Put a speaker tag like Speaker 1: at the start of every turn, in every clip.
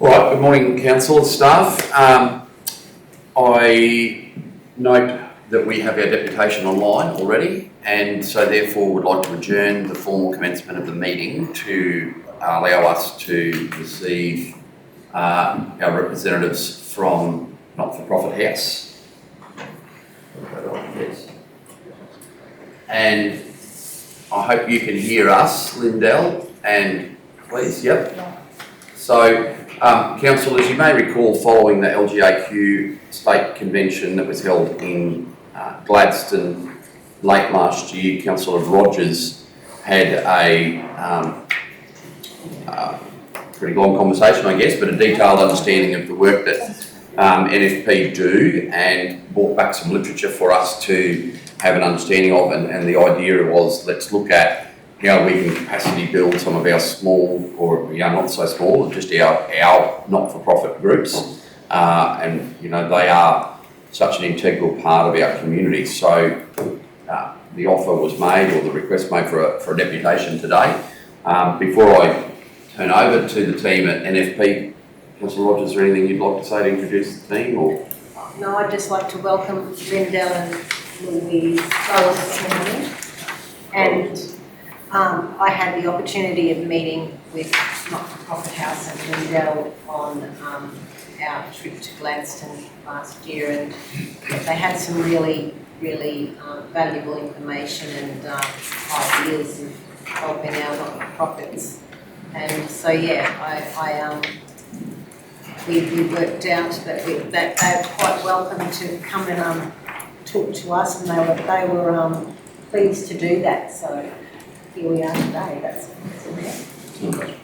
Speaker 1: All right, good morning, council and staff. I note that we have our deputation online already, and so therefore would like to adjourn the formal commencement of the meeting to allow us to receive our representatives from Not-for-Profit House. Yes. And I hope you can hear us, Lindell, and please, yep. So, Council, as you may recall, following the LGAQ State Convention that was held in Gladstone late last year, Councillor Rogers had a pretty long conversation, I guess, but a detailed understanding of the work that NFP do, and brought back some literature for us to have an understanding of, and the idea was, let's look at how we can capacity build some of our small, or not so small, just our not-for-profit groups, and they are such an integral part of our community. So the offer was made, or the request made for a deputation today. Before I turn over to the team at NFP, Councillor Rogers, is there anything you'd like to say to introduce the team? Or
Speaker 2: no, I'd just like to welcome Lindell and Louise both this morning. And I had the opportunity of meeting with Not-for-Profit House and Lindell on our trip to Gladstone last year, and they had some really valuable information and ideas of helping our not-for-profits. And so we worked out that they were quite welcome to come and talk to us, and they were pleased to do that. So here we are today. That's it.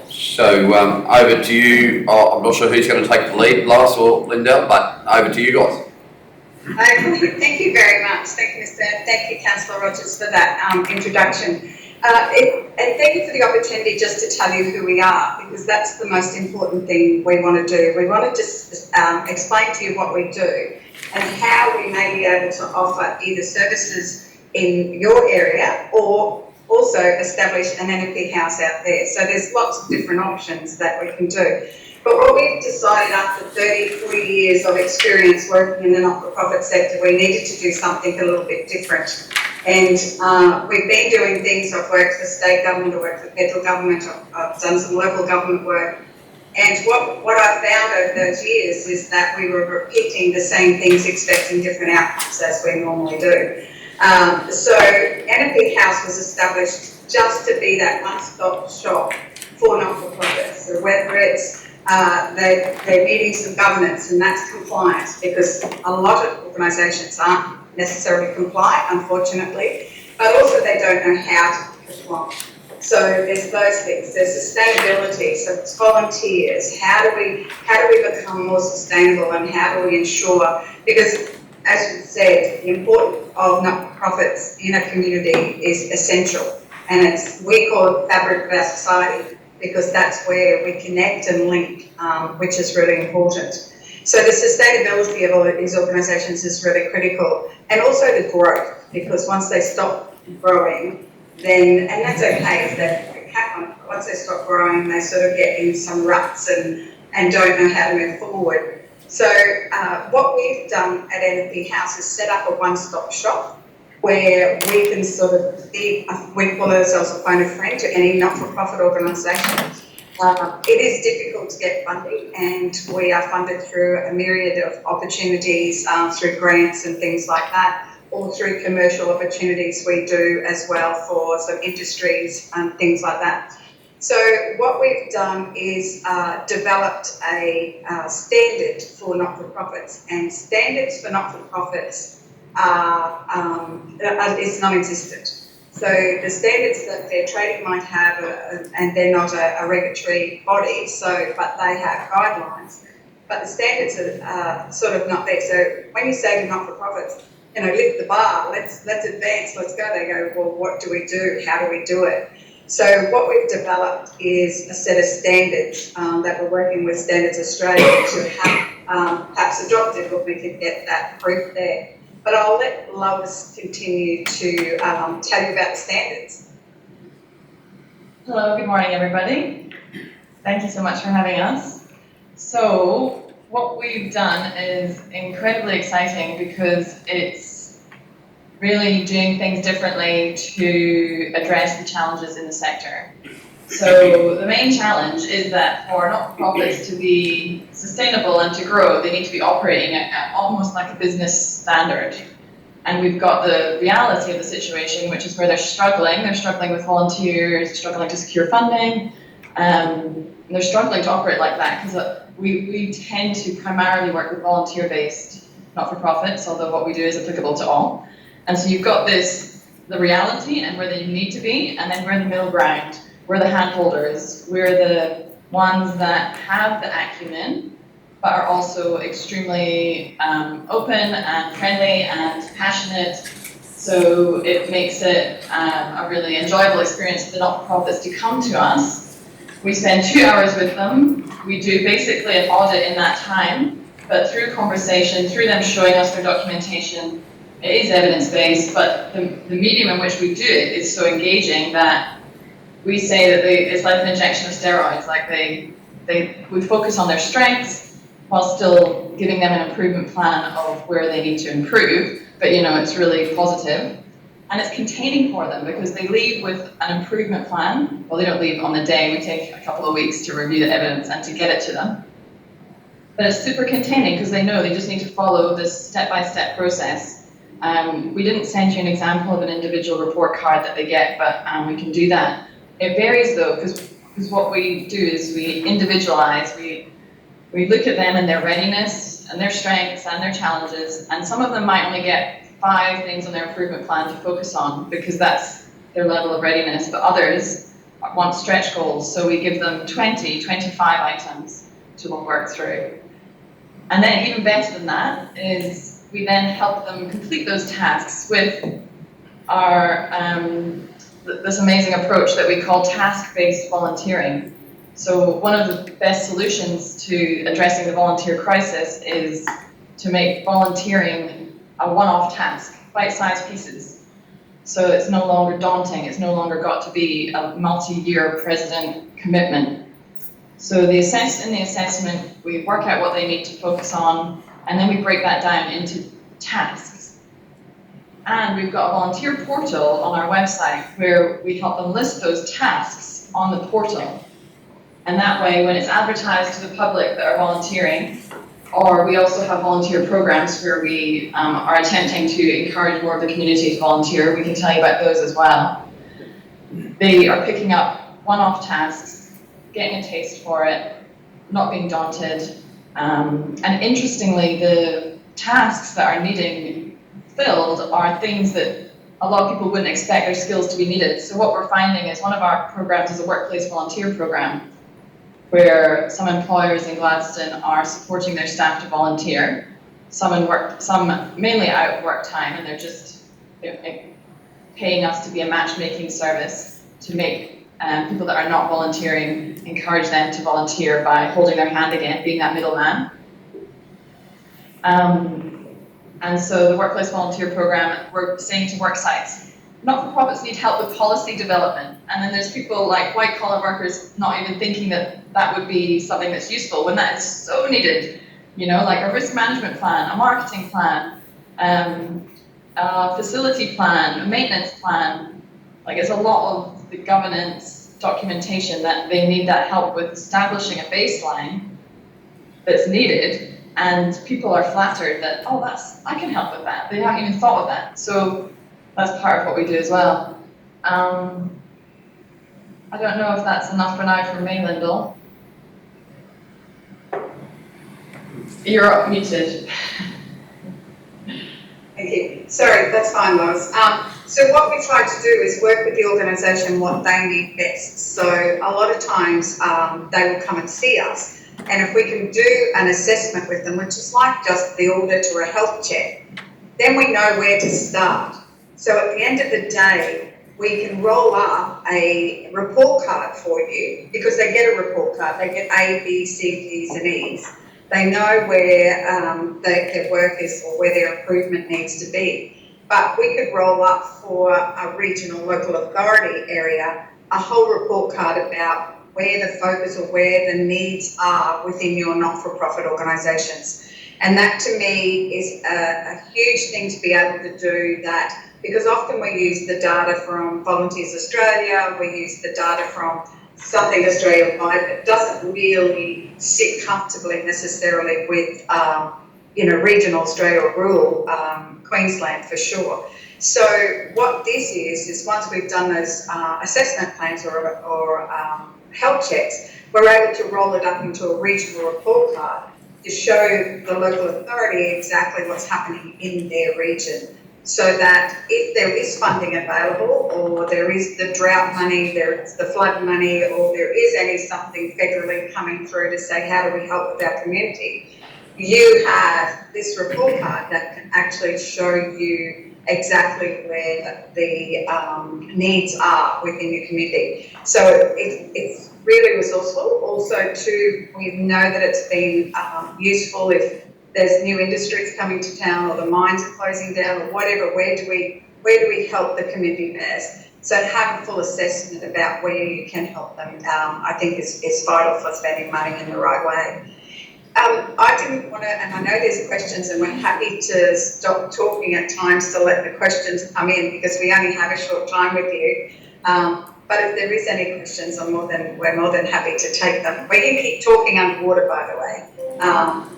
Speaker 1: So over to you. I'm not sure who's going to take the lead, Lars or Lindell, but over to you guys.
Speaker 3: Thank you very much. Thank you, Councillor Rogers, for that introduction. And thank you for the opportunity just to tell you who we are, because that's the most important thing we want to do. We want to just explain to you what we do and how we may be able to offer either services in your area or also establish an NFP house out there. So there's lots of different options that we can do. But what we've decided after 30, 40 years of experience working in the not-for-profit sector, we needed to do something a little bit different. And we've been doing things. I've worked for state government, I've worked for federal government, I've done some local government work. And what I've found over those years is that we were repeating the same things, expecting different outcomes as we normally do. So NFP House was established just to be that one-stop shop for not-for-profits. So whether it's they're needing some governance, and that's compliance, because a lot of organisations aren't necessarily compliant, unfortunately, but also they don't know how to comply. So there's those things. There's sustainability, so it's volunteers. How do we become more sustainable, and how do we ensure, because as you said, the importance of not-for-profits in a community is essential, and we call it fabric of our society, because that's where we connect and link, which is really important. So the sustainability of all of these organisations is really critical, and also the growth, because once they stop growing, then, and that's okay if once they stop growing, they sort of get in some ruts and don't know how to move forward. So what we've done at NFP House is set up a one-stop shop where we can sort of be, we call ourselves a phone a friend to any not-for-profit organisation. It is difficult to get funding, and we are funded through a myriad of opportunities, through grants and things like that, or through commercial opportunities we do as well for some industries and things like that. So what we've done is developed a standard for not-for-profits, and standards for not-for-profits is non-existent. So the standards that Fair Trading might have, and they're not a regulatory body, but they have guidelines. But the standards are sort of not there. So when you say to not-for-profits, lift the bar, let's advance, let's go. They go, well, what do we do? How do we do it? So what we've developed is a set of standards that we're working with Standards Australia to have perhaps adopted, but we could get that proof there. But I'll let Lois continue to tell you about the standards.
Speaker 4: Hello, good morning everybody. Thank you so much for having us. So what we've done is incredibly exciting because it's really doing things differently to address the challenges in the sector. So the main challenge is that for not-for-profits to be sustainable and to grow, they need to be operating at almost like a business standard. And we've got the reality of the situation, which is where they're struggling. They're struggling with volunteers, struggling to secure funding. They're struggling to operate like that because we tend to primarily work with volunteer-based not-for-profits, although what we do is applicable to all. And so you've got the reality and where they need to be, and then we're in the middle ground. We're the handholders. We're the ones that have the acumen, but are also extremely open and friendly and passionate. So it makes it a really enjoyable experience for the not-for-profits to come to us. We spend 2 hours with them. We do basically an audit in that time, but through conversation, through them showing us their documentation, it is evidence-based, but the medium in which we do it is so engaging that we say that it's like an injection of steroids. Like we focus on their strengths while still giving them an improvement plan of where they need to improve. But it's really positive, and it's containing for them because they leave with an improvement plan. Well, they don't leave on the day. We take a couple of weeks to review the evidence and to get it to them. But it's super containing because they know they just need to follow this step-by-step process. We didn't send you an example of an individual report card that they get, but we can do that. It varies though, because what we do is we individualize, we look at them and their readiness and their strengths and their challenges, and some of them might only get 5 things on their improvement plan to focus on because that's their level of readiness, but others want stretch goals, so we give them 20, 25 items to work through. And then even better than that is we then help them complete those tasks with our this amazing approach that we call task-based volunteering. So one of the best solutions to addressing the volunteer crisis is to make volunteering a one-off task, bite-sized pieces. So it's no longer daunting, it's no longer got to be a multi-year precedent commitment. So in the assessment, we work out what they need to focus on, and then we break that down into tasks. And we've got a volunteer portal on our website where we help them list those tasks on the portal. And that way, when it's advertised to the public that are volunteering, or we also have volunteer programs where we are attempting to encourage more of the community to volunteer, we can tell you about those as well. They are picking up one-off tasks, getting a taste for it, not being daunted. And interestingly, the tasks that are needing filled are things that a lot of people wouldn't expect their skills to be needed. So what we're finding is one of our programs is a workplace volunteer program where some employers in Gladstone are supporting their staff to volunteer. Some mainly out of work time, and they're just paying us to be a matchmaking service to make people that are not volunteering, encourage them to volunteer by holding their hand again, being that middleman. And so the workplace volunteer program, we're saying to work sites, not-for-profits need help with policy development. And then there's people like white-collar workers not even thinking that would be something that's useful when that is so needed. Like a risk management plan, a marketing plan, a facility plan, a maintenance plan. Like it's a lot of the governance documentation that they need that help with establishing a baseline that's needed. And people are flattered that, I can help with that. They haven't even thought of that. So that's part of what we do as well. I don't know if that's enough for now for me, Lyndall. You're muted.
Speaker 3: Thank you. Sorry, that's fine, Lois. So what we try to do is work with the organisation what they need best. So a lot of times they will come and see us. And if we can do an assessment with them, which is like just the audit or a health check, then we know where to start. So at the end of the day, we can roll up a report card for you because they get a report card. They get A, B, C, D's and E's. They know where their work is or where their improvement needs to be. But we could roll up for a regional local authority area a whole report card about where the focus or where the needs are within your not-for-profit organisations. And that to me is a huge thing to be able to do that, because often we use the data from Volunteers Australia, we use the data from Something Australia Wide, that doesn't really sit comfortably necessarily with, regional Australia or rural Queensland for sure. So what this is once we've done those assessment plans or health checks, we're able to roll it up into a regional report card to show the local authority exactly what's happening in their region, so that if there is funding available, or there is the drought money, there's the flood money, or there is something federally coming through to say how do we help with our community, you have this report card that can actually show you exactly where the needs are within your community. So it's really resourceful. Also too, we know that it's been useful if there's new industries coming to town, or the mines are closing down, or whatever. Where do we help the community best? So have a full assessment about where you can help them, I think is vital for spending money in the right way. I didn't want to, and I know there's questions, and we're happy to stop talking at times to let the questions come in, because we only have a short time with you. But if there is any questions, we're more than happy to take them. We can keep talking underwater, by the way.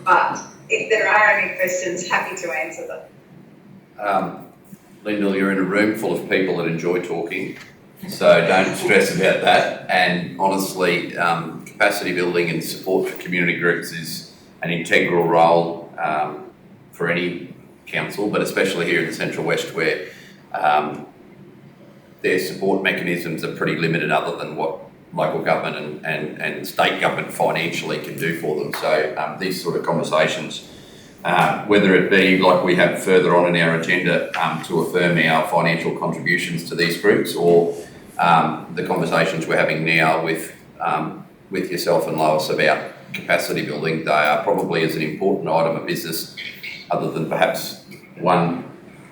Speaker 3: But if there are any questions, happy to answer them.
Speaker 1: Lyndall, you're in a room full of people that enjoy talking, so don't stress about that. And honestly, capacity building and support for community groups is an integral role for any council, but especially here in the Central West, where their support mechanisms are pretty limited, other than what local government and state government financially can do for them. So these sort of conversations, whether it be like we have further on in our agenda to affirm our financial contributions to these groups, or the conversations we're having now with yourself and Lois about capacity building, they are probably as an important item of business, other than perhaps one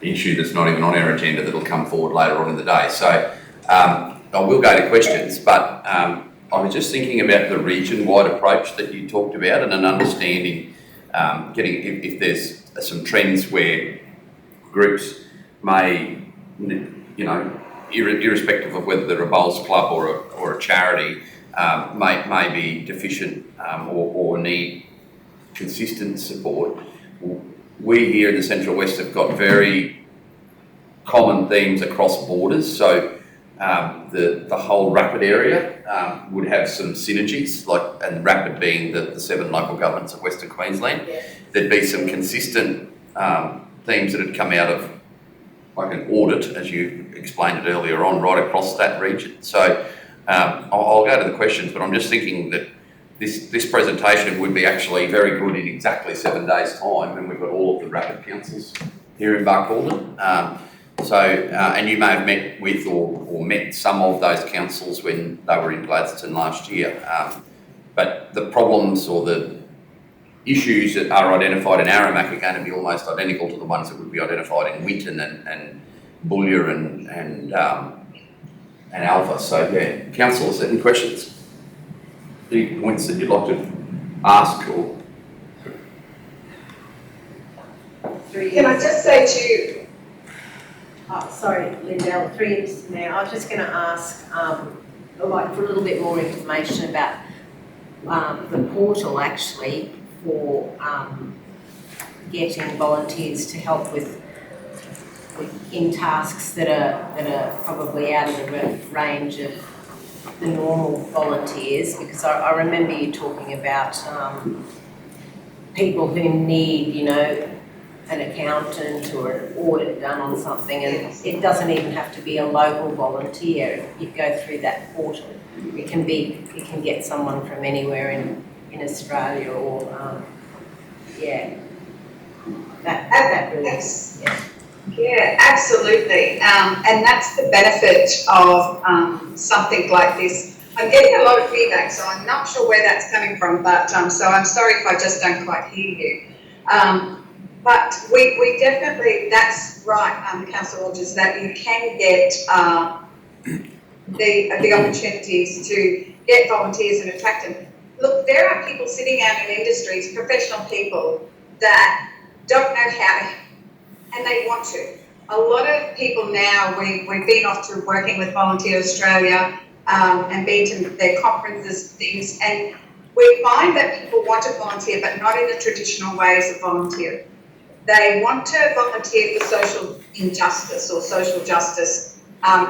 Speaker 1: issue that's not even on our agenda that'll come forward later on in the day. So I will go to questions, but I was just thinking about the region-wide approach that you talked about, and an understanding, if there's some trends where groups may, irrespective of whether they're a bowls club or a charity, may be deficient or need consistent support. We here in the Central West have got very common themes across borders. So the whole Rapid area would have some synergies, and Rapid being the 7 local governments of Western Queensland. Yeah. There'd be some consistent themes that had come out of like an audit, as you explained it earlier on, right across that region. So I'll go to the questions, but I'm just thinking that this presentation would be actually very good in exactly 7 days' time, and we've got all of the Rapid councils here in Barcaldine. And you may have met with or met some of those councils when they were in Gladstone last year. But the problems or the issues that are identified in Aramac are going to be almost identical to the ones that would be identified in Winton and Boulia and Alpha. So yeah, councillors, any questions? Any points that you'd like to ask or?
Speaker 3: Can I just say to you?
Speaker 2: Oh, sorry, Lyndall, through you, Mr. Mayor. I was just going to ask, for a little bit more information about the portal actually for getting volunteers to help with in tasks that are probably out of the range of the normal volunteers, because I remember you talking about people who need, an accountant or an audit done on something, and it doesn't even have to be a local volunteer. You go through that portal. You can get someone from anywhere in Australia, or that really is,
Speaker 3: Yeah, absolutely. And that's the benefit of something like this. I'm getting a lot of feedback, so I'm not sure where that's coming from, but so I'm sorry if I just don't quite hear you. But we definitely, that's right, Councillor Rogers, that you can get the opportunities to get volunteers and attract them. Look, there are people sitting out in industries, professional people, that don't know how to, and they want to. A lot of people now, we've been off to working with Volunteer Australia and been to their conferences, things, and we find that people want to volunteer, but not in the traditional ways of volunteering. They want to volunteer for social injustice or social justice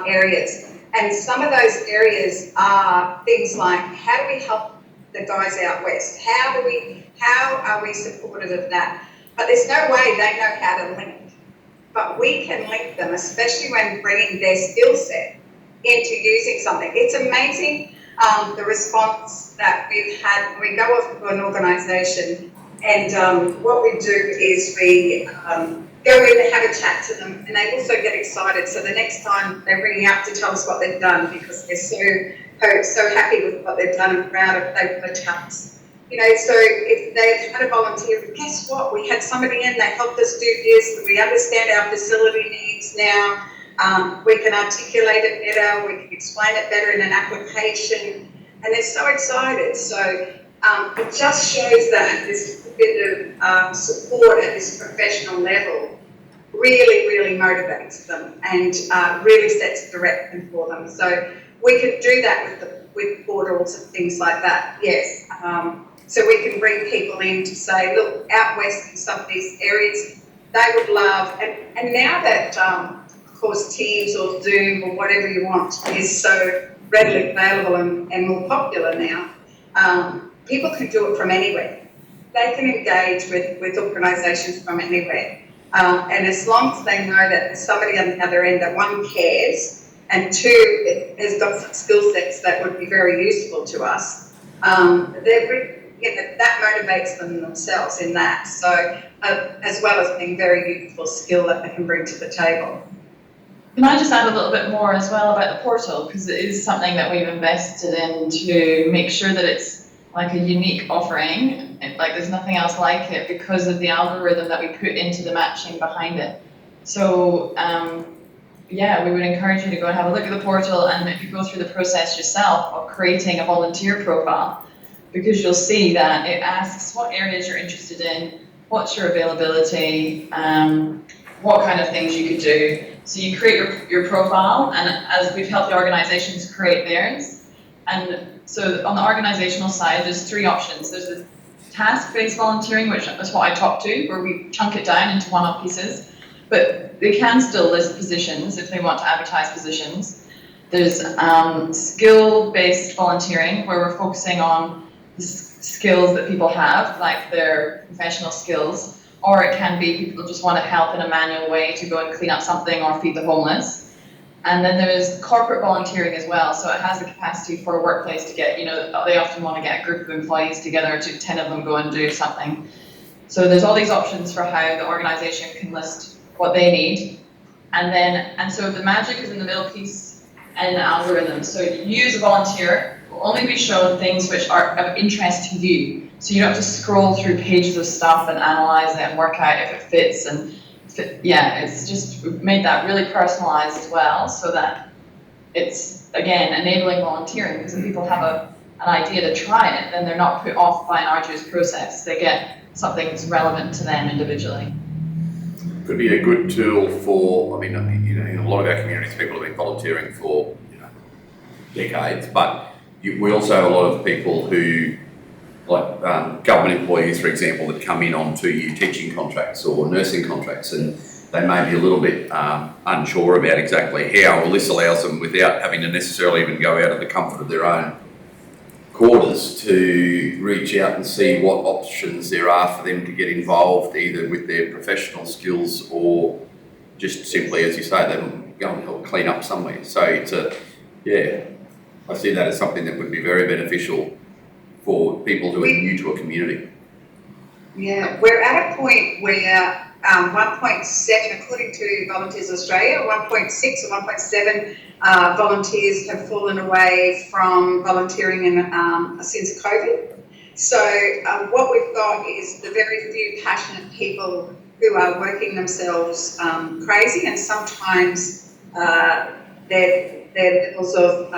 Speaker 3: areas. And some of those areas are things like, how do we help the guys out west? How are we supportive of that? But there's no way they know how to link. But we can link them, especially when bringing their skill set into using something. It's amazing the response that we've had when we go off to an organisation, and what we do is we go in and have a chat to them, and they also get excited. So the next time they're ringing up to tell us what they've done, because they're so happy with what they've done and proud of the chats. You know, so if they've had a volunteer, guess what? We had somebody in, they helped us do this, we understand our facility needs now, we can articulate it better, we can explain it better in an application, and they're so excited. So it just shows that this bit of support at this professional level really, really motivates them and really sets a direction for them. So we can do that with portals and things like that, yes. So we can bring people in to say, look, out west in some of these areas, they would love, and now that, of course, Teams or Zoom or whatever you want is so readily available and more popular now, people can do it from anywhere. They can engage with organisations from anywhere. And as long as they know that there's somebody on the other end that, one, cares, and two, has got some skill sets that would be very useful to us, that motivates them themselves in that. So, as well as being very useful skill that they can bring to the table.
Speaker 4: Can I just add a little bit more as well about the portal, because it is something that we've invested in to make sure that it's like a unique offering, like there's nothing else like it, because of the algorithm that we put into the matching behind it. So yeah, we would encourage you to go and have a look at the portal, and if you go through the process yourself of creating a volunteer profile, because you'll see that it asks what areas you're interested in, what's your availability, what kind of things you could do. So you create your profile, and as we've helped the organisations create theirs. And so on the organisational side, there's three options. There's the task-based volunteering, which is what I talked to, where we chunk it down into one-off pieces. But they can still list positions if they want to advertise positions. There's skill-based volunteering, where we're focusing on the skills that people have, like their professional skills, or it can be people just want to help in a manual way to go and clean up something or feed the homeless. And then there's corporate volunteering as well, so it has the capacity for a workplace to get, they often want to get a group of employees together to 10 of them go and do something. So there's all these options for how the organisation can list what they need. And so the magic is in the middle piece and the algorithm. So you as a volunteer will only be shown things which are of interest to you. So you don't have to scroll through pages of stuff and analyse it and work out if it fits. It's just made that really personalised as well, so that it's, again, enabling volunteering, because if people have an idea to try it, then they're not put off by an arduous process. They get something that's relevant to them individually.
Speaker 1: Could be a good tool for, in a lot of our communities, people have been volunteering for decades, but we also have a lot of people who, like government employees, for example, that come in on 2-year teaching contracts or nursing contracts, and they may be a little bit unsure about exactly how, well, this allows them, without having to necessarily even go out of the comfort of their own quarters, to reach out and see what options there are for them to get involved, either with their professional skills or just simply, as you say, them go and help clean up somewhere. So I see that as something that would be very beneficial for people who are new to a community.
Speaker 3: Yeah, we're at a point where 1.7, according to Volunteers Australia, 1.6 or 1.7 volunteers have fallen away from volunteering since COVID. So what we've got is the very few passionate people who are working themselves crazy, and sometimes they're their levels of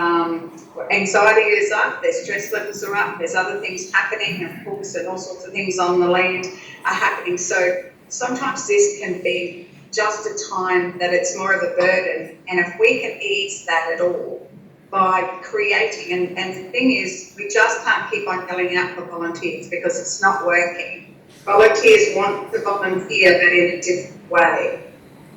Speaker 3: anxiety is up, their stress levels are up, there's other things happening, of course, and all sorts of things on the land are happening. So sometimes this can be just a time that it's more of a burden, and if we can ease that at all by creating, and the thing is, we just can't keep on yelling out for volunteers because it's not working. Volunteers want to volunteer, but in a different way.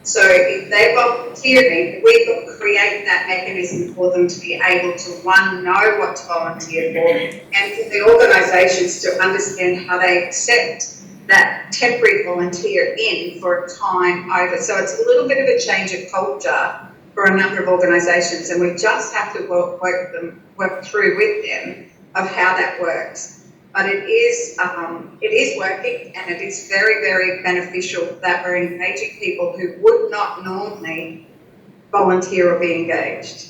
Speaker 3: So if they're volunteering, we've got to create that mechanism for them to be able to, one, know what to volunteer for, and for the organisations to understand how they accept that temporary volunteer in for a time over. So it's a little bit of a change of culture for a number of organisations, and we just have to work through with them of how that works. But it is working, and it is very, very beneficial that we're engaging people who would not normally volunteer or be engaged.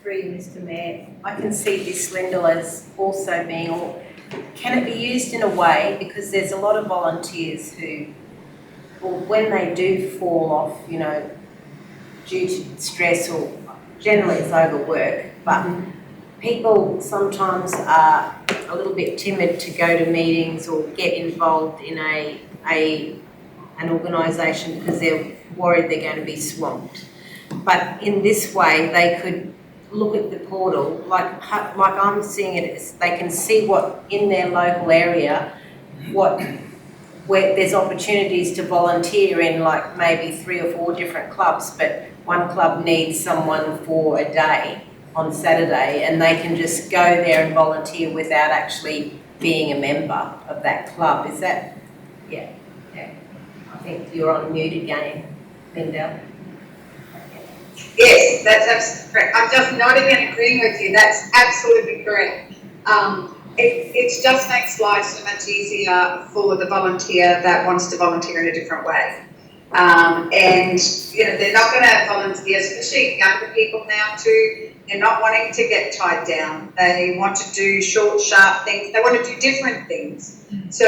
Speaker 2: Through you, Mr. Mayor, I can see this, Lyndall, as also being, or can it be used in a way, because there's a lot of volunteers who, or when they do fall off, you know, due to stress or generally it's overwork, but people sometimes are a little bit timid to go to meetings or get involved in an organisation because they're worried they're going to be swamped. But in this way, they could look at the portal, like I'm seeing it as they can see what in their local area, where there's opportunities to volunteer in, like maybe 3 or 4 different clubs, but one club needs someone for a day on Saturday, and they can just go there and volunteer without actually being a member of that club. Is that, yeah. I think you're on mute again, Lyndall.
Speaker 3: Yes, that's absolutely correct. I'm just nodding and agreeing with you. That's absolutely correct. It just makes life so much easier for the volunteer that wants to volunteer in a different way. And, you know, they're not going to volunteer, especially younger people now too. They're not wanting to get tied down. They want to do short, sharp things. They want to do different things. So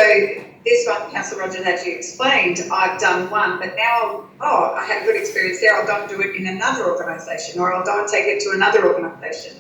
Speaker 3: this one, Councillor Rogers, as you explained, I've done one, but now, I had a good experience there. I'll go and do it in another organisation, or I'll go and take it to another organisation.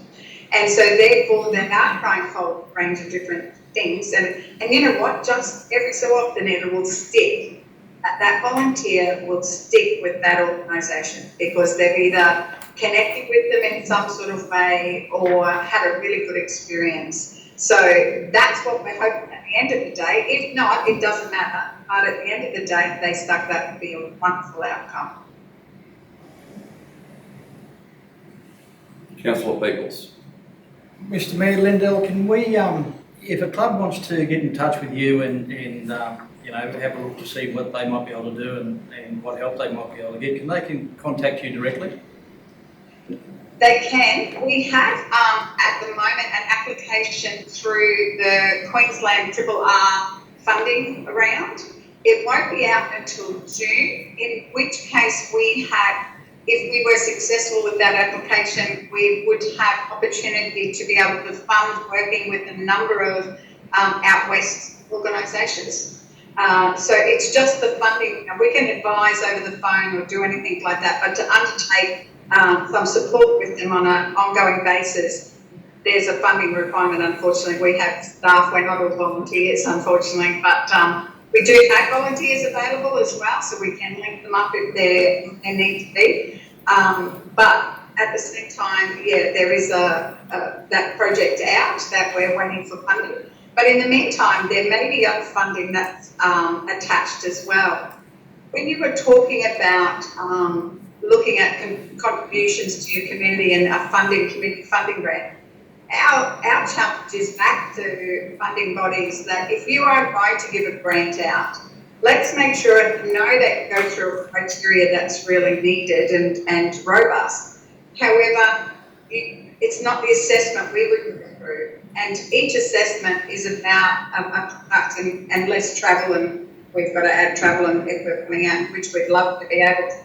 Speaker 3: And so therefore, they're now trying a whole range of different things. And you know what? Just every so often it will stick. That volunteer will stick with that organisation because they've either connected with them in some sort of way or had a really good experience. So that's what we're hoping at the end of the day. If not, it doesn't matter. But at the end of the day, if they stuck, that would be a wonderful outcome.
Speaker 1: Councillor Peoples.
Speaker 5: Mr. Mayor, Lyndall, can we, if a club wants to get in touch with you and you know, have a look to see what they might be able to do and what help they might be able to get, can contact you directly?
Speaker 3: They can. We have at the moment an application through the Queensland RRR funding round. It won't be out until June, in which case if we were successful with that application, we would have opportunity to be able to fund working with a number of out west organisations. So it's just the funding. We can advise over the phone or do anything like that, but to undertake some support with them on an ongoing basis, there's a funding requirement. Unfortunately, we have staff. We're not all volunteers, unfortunately, but we do have volunteers available as well, so we can link them up if they need to be. But at the same time, yeah, there is that project out that we're waiting for funding. But in the meantime, there may be other funding that's attached as well. When you were talking about looking at contributions to your community and a community funding grant, our challenge is back to funding bodies that if you are going to give a grant out, let's make sure and know that you go through a criteria that's really needed and robust. However, it's not the assessment we would go through, and each assessment is about a product and less travel, and we've got to add travel and if we're coming out, which we'd love to be able to.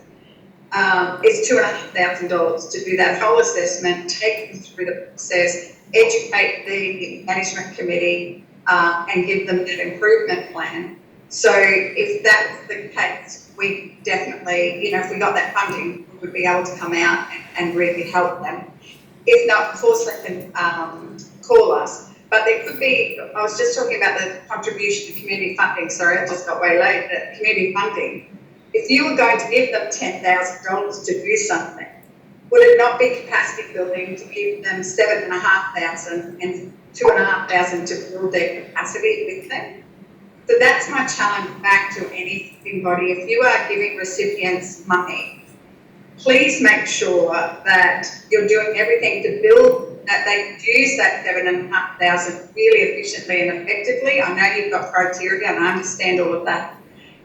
Speaker 3: It's $2,500 to do that whole assessment, take them through the process, educate the management committee, and give them that improvement plan. So if that's the case, we definitely, if we got that funding, we would be able to come out and really help them. If not, of course, they can call us. But there could be, I was just talking about the contribution to community funding, sorry, I just got way late, but community funding. If you were going to give them $10,000 to do something, would it not be capacity building to give them $7,500 and $2,500 to build their capacity with them? So that's my challenge back to anybody. If you are giving recipients money, please make sure that you're doing everything to build, that they use that $7,500 really efficiently and effectively. I know you've got criteria and I understand all of that,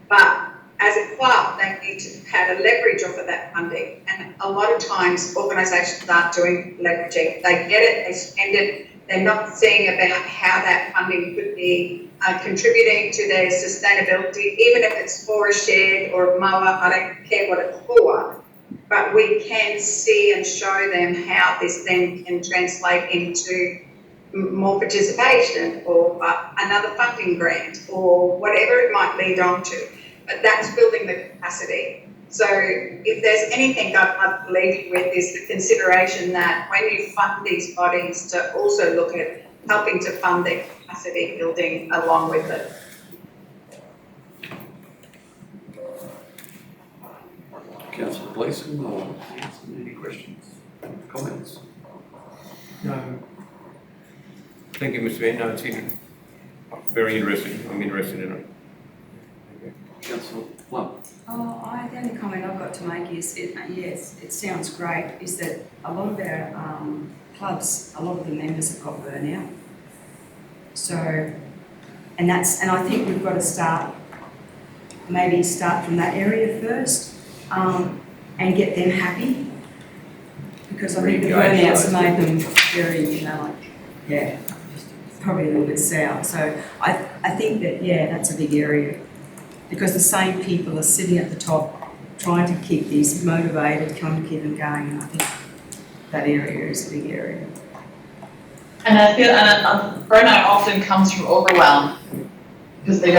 Speaker 3: but as a club, they need to have a leverage off of that funding. And a lot of times organisations aren't doing leveraging. They get it, they spend it, they're not seeing about how that funding could be contributing to their sustainability, even if it's for a shed or a mower, I don't care what it's for. But we can see and show them how this then can translate into more participation or another funding grant or whatever it might lead on to. But that's building the capacity. So if there's anything I'd leave you with is the consideration that when you fund these bodies to also look at helping to fund their capacity building along with it.
Speaker 1: Councillor Gleeson or any questions, comments?
Speaker 6: No. Thank you, Mr. Mayor. No, it's very interesting. I'm interested in it.
Speaker 1: Councillor Plum.
Speaker 7: The only comment I've got to make is, yes, it sounds great, is that a lot of our clubs, a lot of the members have got burnout. So, and I think we've got to start from that area first and get them happy. Because I think the burnout's made them very, probably a little bit sour. So I think that, that's a big area. Because the same people are sitting at the top trying to keep these motivated, trying to keep them going, and I think that area is a big area.
Speaker 4: And I feel, burnout often comes from overwhelm, because they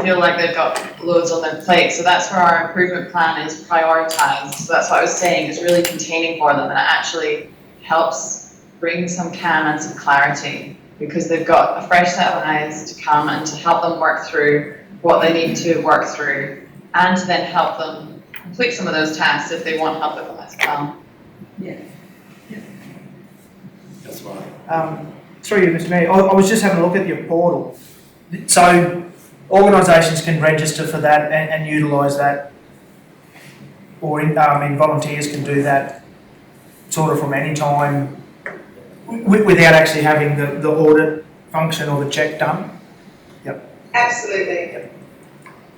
Speaker 4: feel like they've got loads on their plate. So that's where our improvement plan is prioritised. So that's what I was saying, is really containing for them, and it actually helps bring some calm and some clarity, because they've got a fresh set of eyes to come and to help them work through what they need to work through, and to then help them complete some of those tasks if they want help with them as well.
Speaker 1: That's right.
Speaker 8: Through you, Mr. Mayor, I was just having a look at your portal. So organisations can register for that and utilise that, or volunteers can do that sort of from any time without actually having the audit function or the check done.
Speaker 3: Absolutely.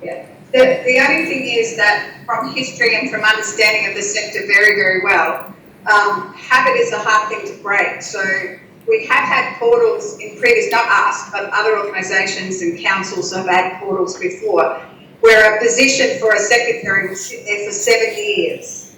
Speaker 3: Yeah. The only thing is that from history and from understanding of the sector very, very well, habit is a hard thing to break. So we have had portals in previous, not us, but other organisations and councils have had portals before, where a position for a secretary will sit there for 7 years.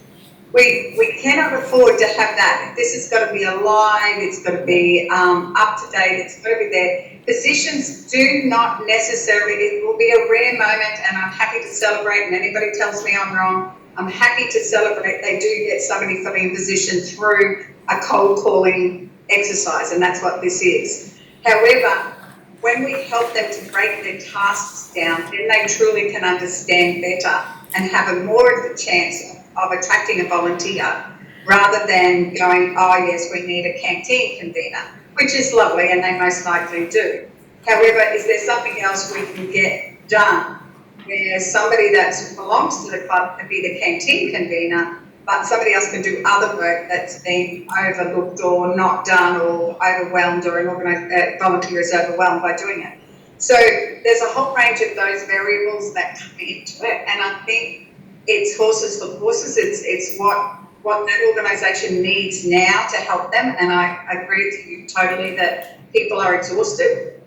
Speaker 3: We cannot afford to have that. This has got to be alive, it's got to be up to date, it's got to be there. Positions do not necessarily, it will be a rare moment, and I'm happy to celebrate, and anybody tells me I'm wrong, I'm happy to celebrate. They do get somebody filling a position through a cold calling exercise, and that's what this is. However, when we help them to break their tasks down, then they truly can understand better and have a more of a chance of attracting a volunteer, rather than going, oh yes, we need a canteen convener, which is lovely and they most likely do. However, is there something else we can get done where somebody that belongs to the club can be the canteen convener, but somebody else can do other work that's been overlooked or not done or overwhelmed, or an volunteer is overwhelmed by doing it. So there's a whole range of those variables that come into it, and I think it's horses for courses. It's what that organisation needs now to help them, and I agree with you totally that people are exhausted.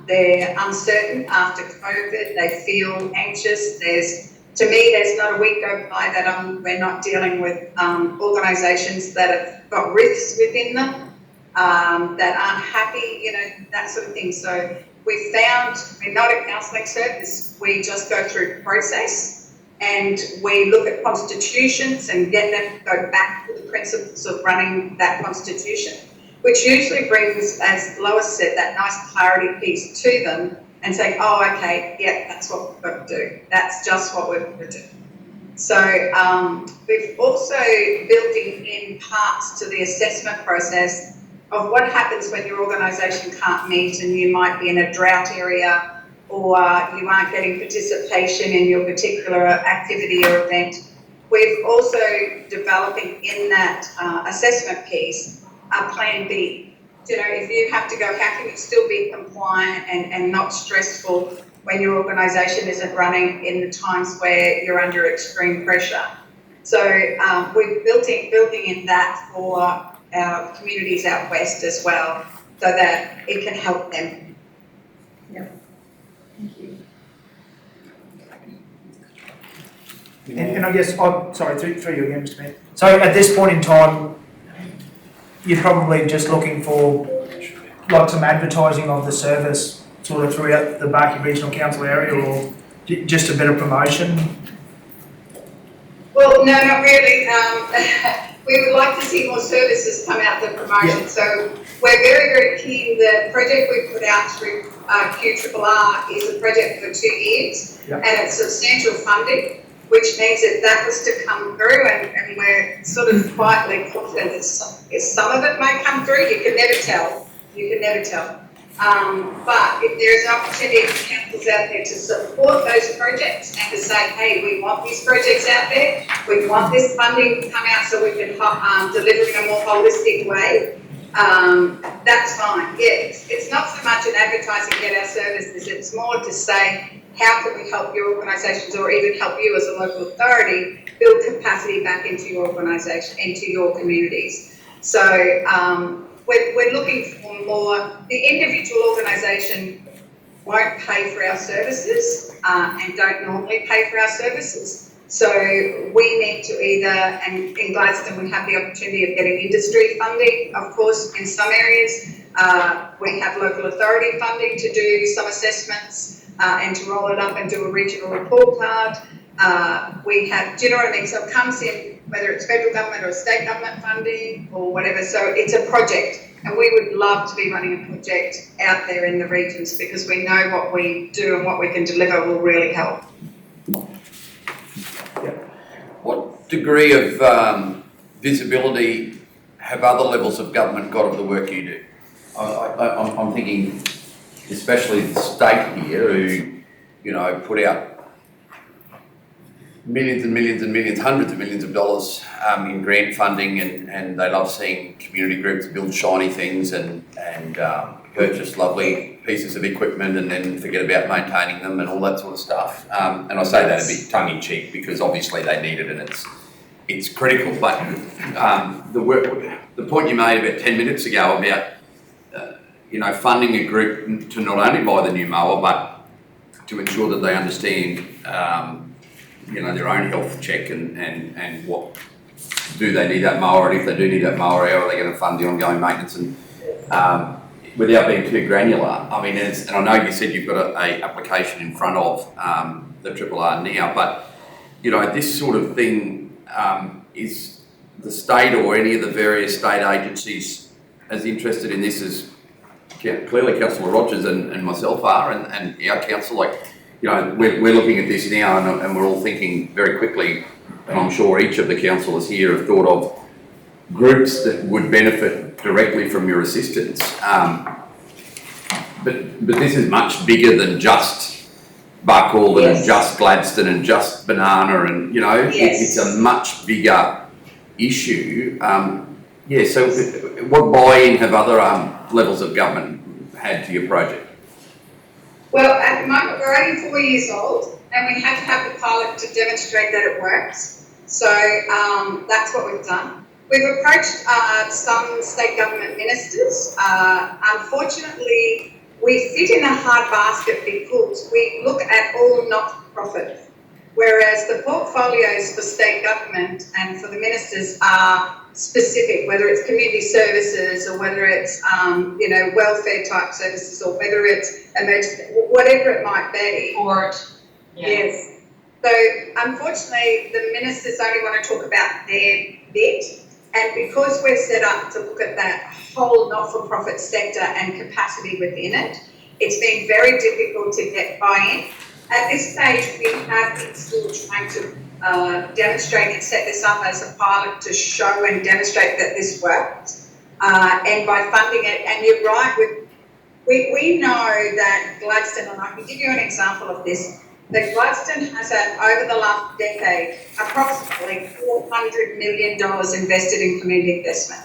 Speaker 3: They're uncertain after COVID. They feel anxious. To me, there's not a week go by that we're not dealing with organisations that have got rifts within them, that aren't happy, that sort of thing. So we found we're not a counselling service. We just go through process and we look at constitutions and get them to go back to the principles of running that constitution, which usually brings, as Lois said, that nice clarity piece to them and saying, oh, okay, yeah, that's what we've got to do. That's just what we've got to do. So we've also built in parts to the assessment process of what happens when your organisation can't meet and you might be in a drought area or you aren't getting participation in your particular activity or event. We've also developing in that assessment piece a plan B. You know, if you have to go, how can you still be compliant and not stressful when your organisation isn't running in the times where you're under extreme pressure? So we're building in that for our communities out west as well, so that it can help them.
Speaker 7: Thank you.
Speaker 8: And I guess, through you again, Mr. Mayor. So at this point in time, you're probably just looking for like some advertising of the service sort of throughout the Barkey Regional Council area, or just a bit of promotion?
Speaker 3: Well, no, not really. We would like to see more services come out of the promotion.
Speaker 8: Yeah.
Speaker 3: So we're very, very keen. The project we put out through QRRR is a project for 2 years,
Speaker 8: Yeah.
Speaker 3: and it's substantial funding, which means that was to come through, and we're sort of quietly confident that some of it may come through. You can never tell. But if there's an opportunity for councils out there to support those projects and to say, hey, we want these projects out there, we want this funding to come out so we can deliver in a more holistic way, that's fine. Yeah, it's not so much an advertising, get our services, it's more to say, how can we help your organisations or even help you as a local authority build capacity back into your organisation, into your communities. So we're looking for more. The individual organisation won't pay for our services and don't normally pay for our services. So we need to either, and in Gladstone we have the opportunity of getting industry funding, of course, in some areas. We have local authority funding to do some assessments and to roll it up and do a regional report card. We have, do you know what I mean? So it comes in, whether it's federal government or state government funding or whatever. So it's a project, and we would love to be running a project out there in the regions because we know what we do and what we can deliver will really help.
Speaker 1: What degree of visibility have other levels of government got of the work you do? I'm thinking, especially the state here, who, you know, put out millions and millions and millions, hundreds of millions of dollars in grant funding, and they love seeing community groups build shiny things and purchase lovely pieces of equipment and then forget about maintaining them and all that sort of stuff. And I say that a bit tongue-in-cheek because obviously they need it and it's critical. But the point you made about 10 minutes ago about you know, funding a group to not only buy the new mower but to ensure that they understand you know, their own health check and what do they need that mower, and if they do need that mower, how are they going to fund the ongoing maintenance, and without being too granular. I mean, and I know you said you've got a application in front of the RRR now, but you know, this sort of thing, is the state or any of the various state agencies as interested in this as clearly Councillor Rogers and myself are, and our council? Like, you know, we're looking at this now and we're all thinking very quickly, and I'm sure each of the councillors here have thought of groups that would benefit directly from your assistance. But this is much bigger than just Buckle and just Gladstone and just Banana, and you know, it's a much bigger issue. So what buy-in have other levels of government had to your project?
Speaker 3: Well, at the moment we're only 4 years old and we have to have the pilot to demonstrate that it works. So that's what we've done. We've approached some state government ministers. Unfortunately, we fit in a hard basket because we look at all not-for-profit whereas the portfolios for state government and for the ministers are specific, whether it's community services or whether it's, welfare type services or whether it's emergency, whatever it might be.
Speaker 4: Sport, yeah.
Speaker 3: Yes. So unfortunately, the ministers only want to talk about their bit, and because we're set up to look at that whole not-for-profit sector and capacity within it, it's been very difficult to get buy-in. At this stage, we have been still trying to demonstrate and set this up as a pilot to show and demonstrate that this worked, and by funding it. And you're right, we know that Gladstone, and I can give you an example of this, that Gladstone has had, over the last decade, approximately $400 million invested in community investment.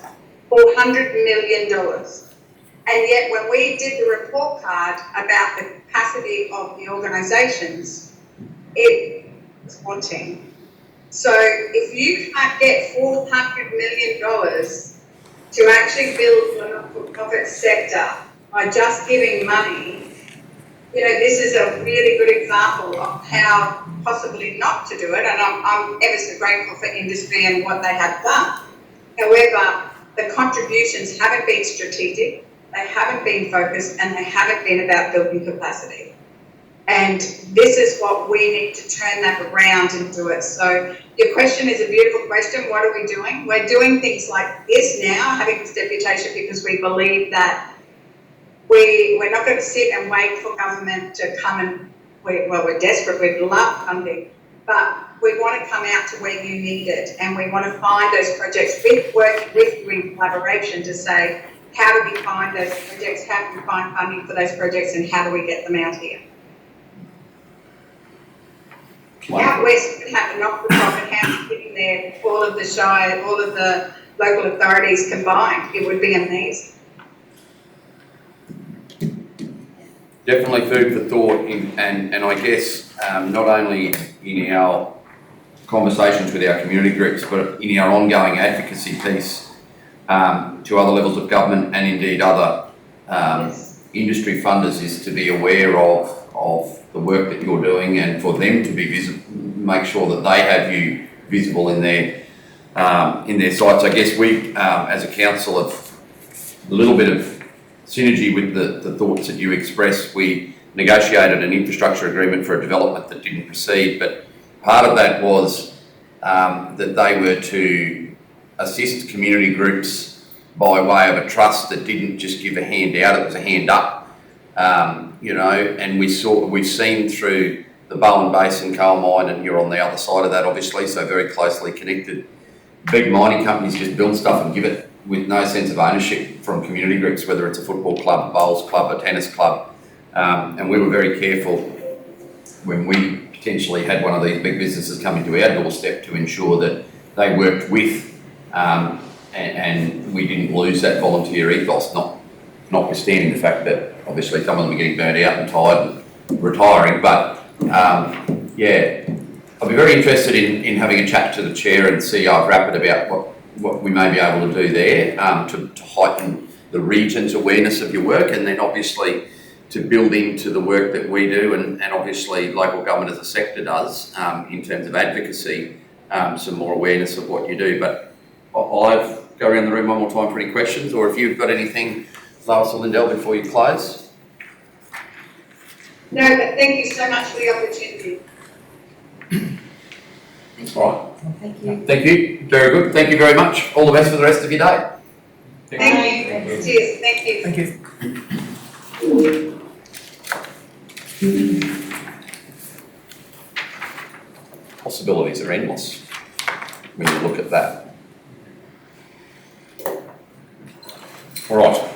Speaker 3: $400 million. And yet when we did the report card about the capacity of the organisations, it was wanting. So if you can't get $400 million to actually build a not-for-profit sector by just giving money, this is a really good example of how possibly not to do it, and I'm ever so grateful for industry and what they have done. However, the contributions haven't been strategic, they haven't been focused, and they haven't been about building capacity. And this is what we need to turn that around and do it. So your question is a beautiful question. What are we doing? We're doing things like this now, having this deputation, because we believe that we're not going to sit and wait for government to come and, we're desperate, we'd love funding, but we want to come out to where you need it, and we want to find those projects, working with you in collaboration to say, how do we find those projects, how do we find funding for those projects, and how do we get them out here? Out west, we have a not-for-profit house sitting there, all of the shire, all of the local authorities combined. It would be amazing.
Speaker 1: Definitely food for thought, and I guess not only in our conversations with our community groups, but in our ongoing advocacy piece to other levels of government and indeed other industry funders, is to be aware of the work that you're doing, and for them to be visible, make sure that they have you visible in their sites. I guess we, as a council, have a little bit of synergy with the thoughts that you expressed. We negotiated an infrastructure agreement for a development that didn't proceed, but part of that was that they were to assist community groups by way of a trust that didn't just give a hand out, it was a hand up, and we've seen through the Bowen Basin coal mine, and you're on the other side of that obviously, so very closely connected. Big mining companies just build stuff and give it with no sense of ownership from community groups, whether it's a football club, a bowls club, a tennis club. And we were very careful when we potentially had one of these big businesses come into our doorstep to ensure that they worked with and we didn't lose that volunteer ethos, notwithstanding the fact that obviously some of them are getting burnt out and tired and retiring. But I'll be very interested in having a chat to the chair and CEO of Rapid about what we may be able to do there to heighten the region's awareness of your work, and then obviously to build into the work that we do and obviously local government as a sector does in terms of advocacy, some more awareness of what you do. But I'll go around the room one more time for any questions, or if you've got anything, Lois or Lindell, before you close.
Speaker 3: No, but thank you so much for the opportunity.
Speaker 1: All right.
Speaker 7: Thank you.
Speaker 1: Thank you. Very good. Thank you very much. All the best for the rest of your day.
Speaker 3: Thank you. Cheers. Thank you.
Speaker 8: Thank you.
Speaker 1: Possibilities are endless when you look at that. All right.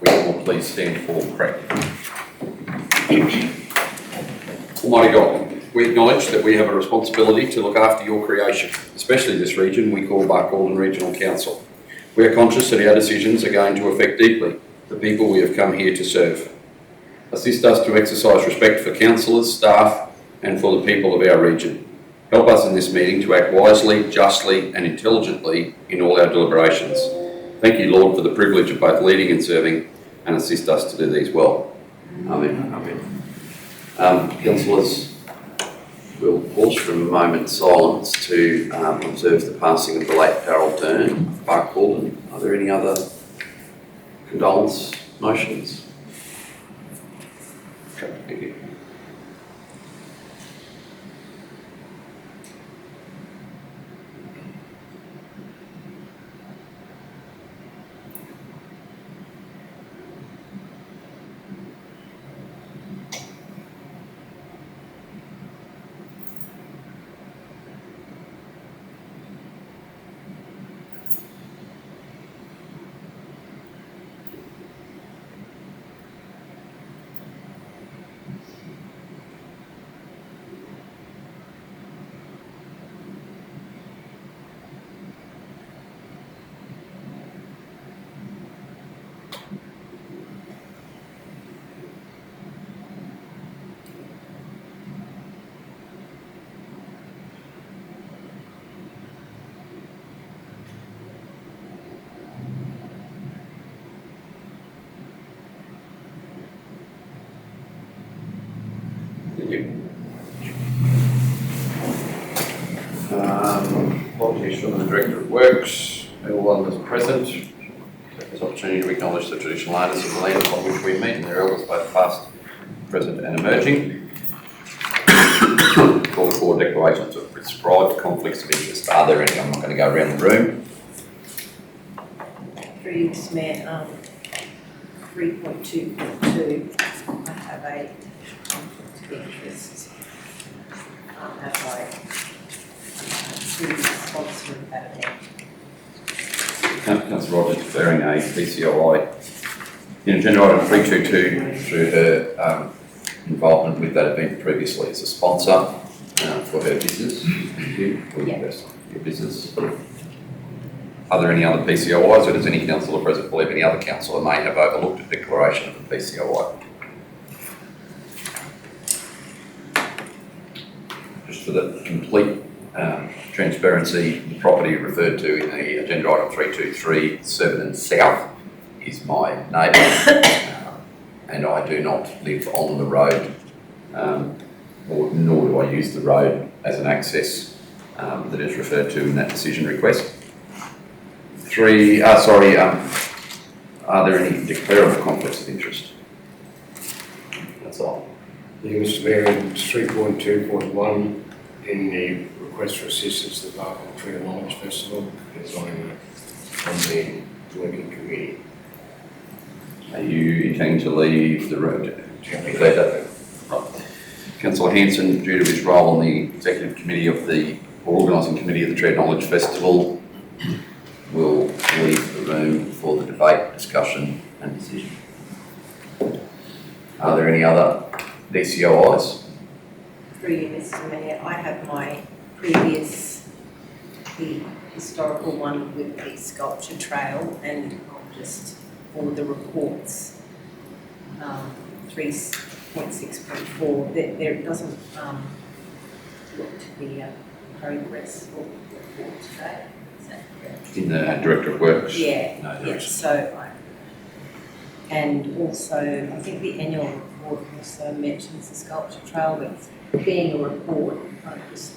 Speaker 1: We will please stand for prayer. Almighty God, we acknowledge that we have a responsibility to look after your creation, especially this region we call Barcaldine Regional Council. We are conscious that our decisions are going to affect deeply the people we have come here to serve. Assist us to exercise respect for councillors, staff, and for the people of our region. Help us in this meeting to act wisely, justly, and intelligently in all our deliberations. Thank you, Lord, for the privilege of both leading and serving, and assist us to do these well. Amen. Amen. Councillors, we'll pause for a moment's silence to observe the passing of the late Darryl Dern, Park Walden. Are there any other condolence motions? Okay, thank you. Thank you. Apologies from the Director of Works, all others present. Take this opportunity to acknowledge the traditional owners of the land upon which we meet and their elders both past, present and emerging. Call the four declarations of prescribed conflicts of interest. Are there any? I'm not going to go around the room.
Speaker 2: Through you, Mr. Mayor, 3.2.2, I have a conflict of interest. As I through the sponsor of that event.
Speaker 1: Councillor Rogers declaring a PCOI in agenda item 322 through her involvement with that event previously as a sponsor for her business. Thank you. For your business. Are there any other PCOIs, or does any councillor present believe any other councillor may have overlooked a declaration of a PCOI? Just for the complete transparency, the property referred to in the agenda item 323, Surbiton South, is my neighbour, and I do not live on the road, nor do I use the road as an access that is referred to in that decision request. Are there any declarable conflicts of interest? That's all.
Speaker 9: Yeah, Mr. Mayor, in 3.2.1, in the request for assistance to the Park and Tree Knowledge Festival, as I'm on the working committee.
Speaker 1: Are you intending to leave the road? Right. Councillor Hanson, due to his role on the executive committee of the organising committee of the Tree Knowledge Festival, will leave the room for the debate, discussion and decision. Are there any other DCOIs?
Speaker 2: Through you, Mr. Mayor, I have my previous, the historical one with the sculpture trail, and I'll just forward the reports. 3.6.4, there doesn't look to be a progress or report today. Is that correct?
Speaker 1: In the Director of Works?
Speaker 2: Yeah,
Speaker 1: No, there
Speaker 2: yeah,
Speaker 1: isn't.
Speaker 2: so and also, I think the annual report also mentions the sculpture trail, but being a report, I just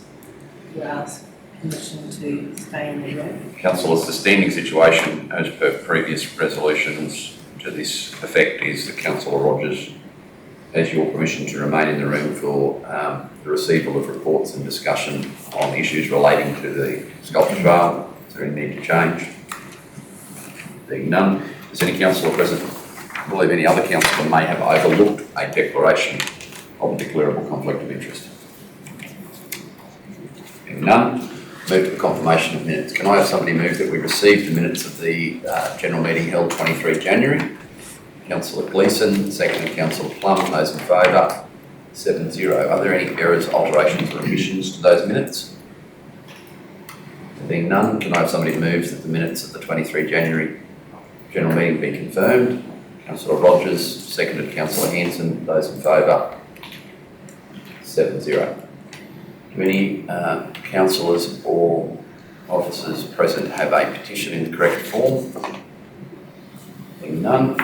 Speaker 2: would ask permission to stay in the room.
Speaker 1: Councillors, the standing situation as per previous resolutions to this effect is that Councillor Rogers has your permission to remain in the room for the receival of reports and discussion on issues relating to the sculpture trail. Is there any need to change? Being none, does any councillor present believe any other councillor may have overlooked a declaration of a declarable conflict of interest? Being none, move to the confirmation of minutes. Can I have somebody move that we receive the minutes of the general meeting held 23 January? Councillor Gleeson, seconded Councillor Plum. Those in favour, 7-0. Are there any errors, alterations or omissions to those minutes? There being none, can I have somebody move that the minutes of the 23 January general meeting be confirmed? Councillor Rogers, seconded Councillor Hanson. Those in favour, 7-0. Do any councillors or officers present have a petition in the correct form? Being none,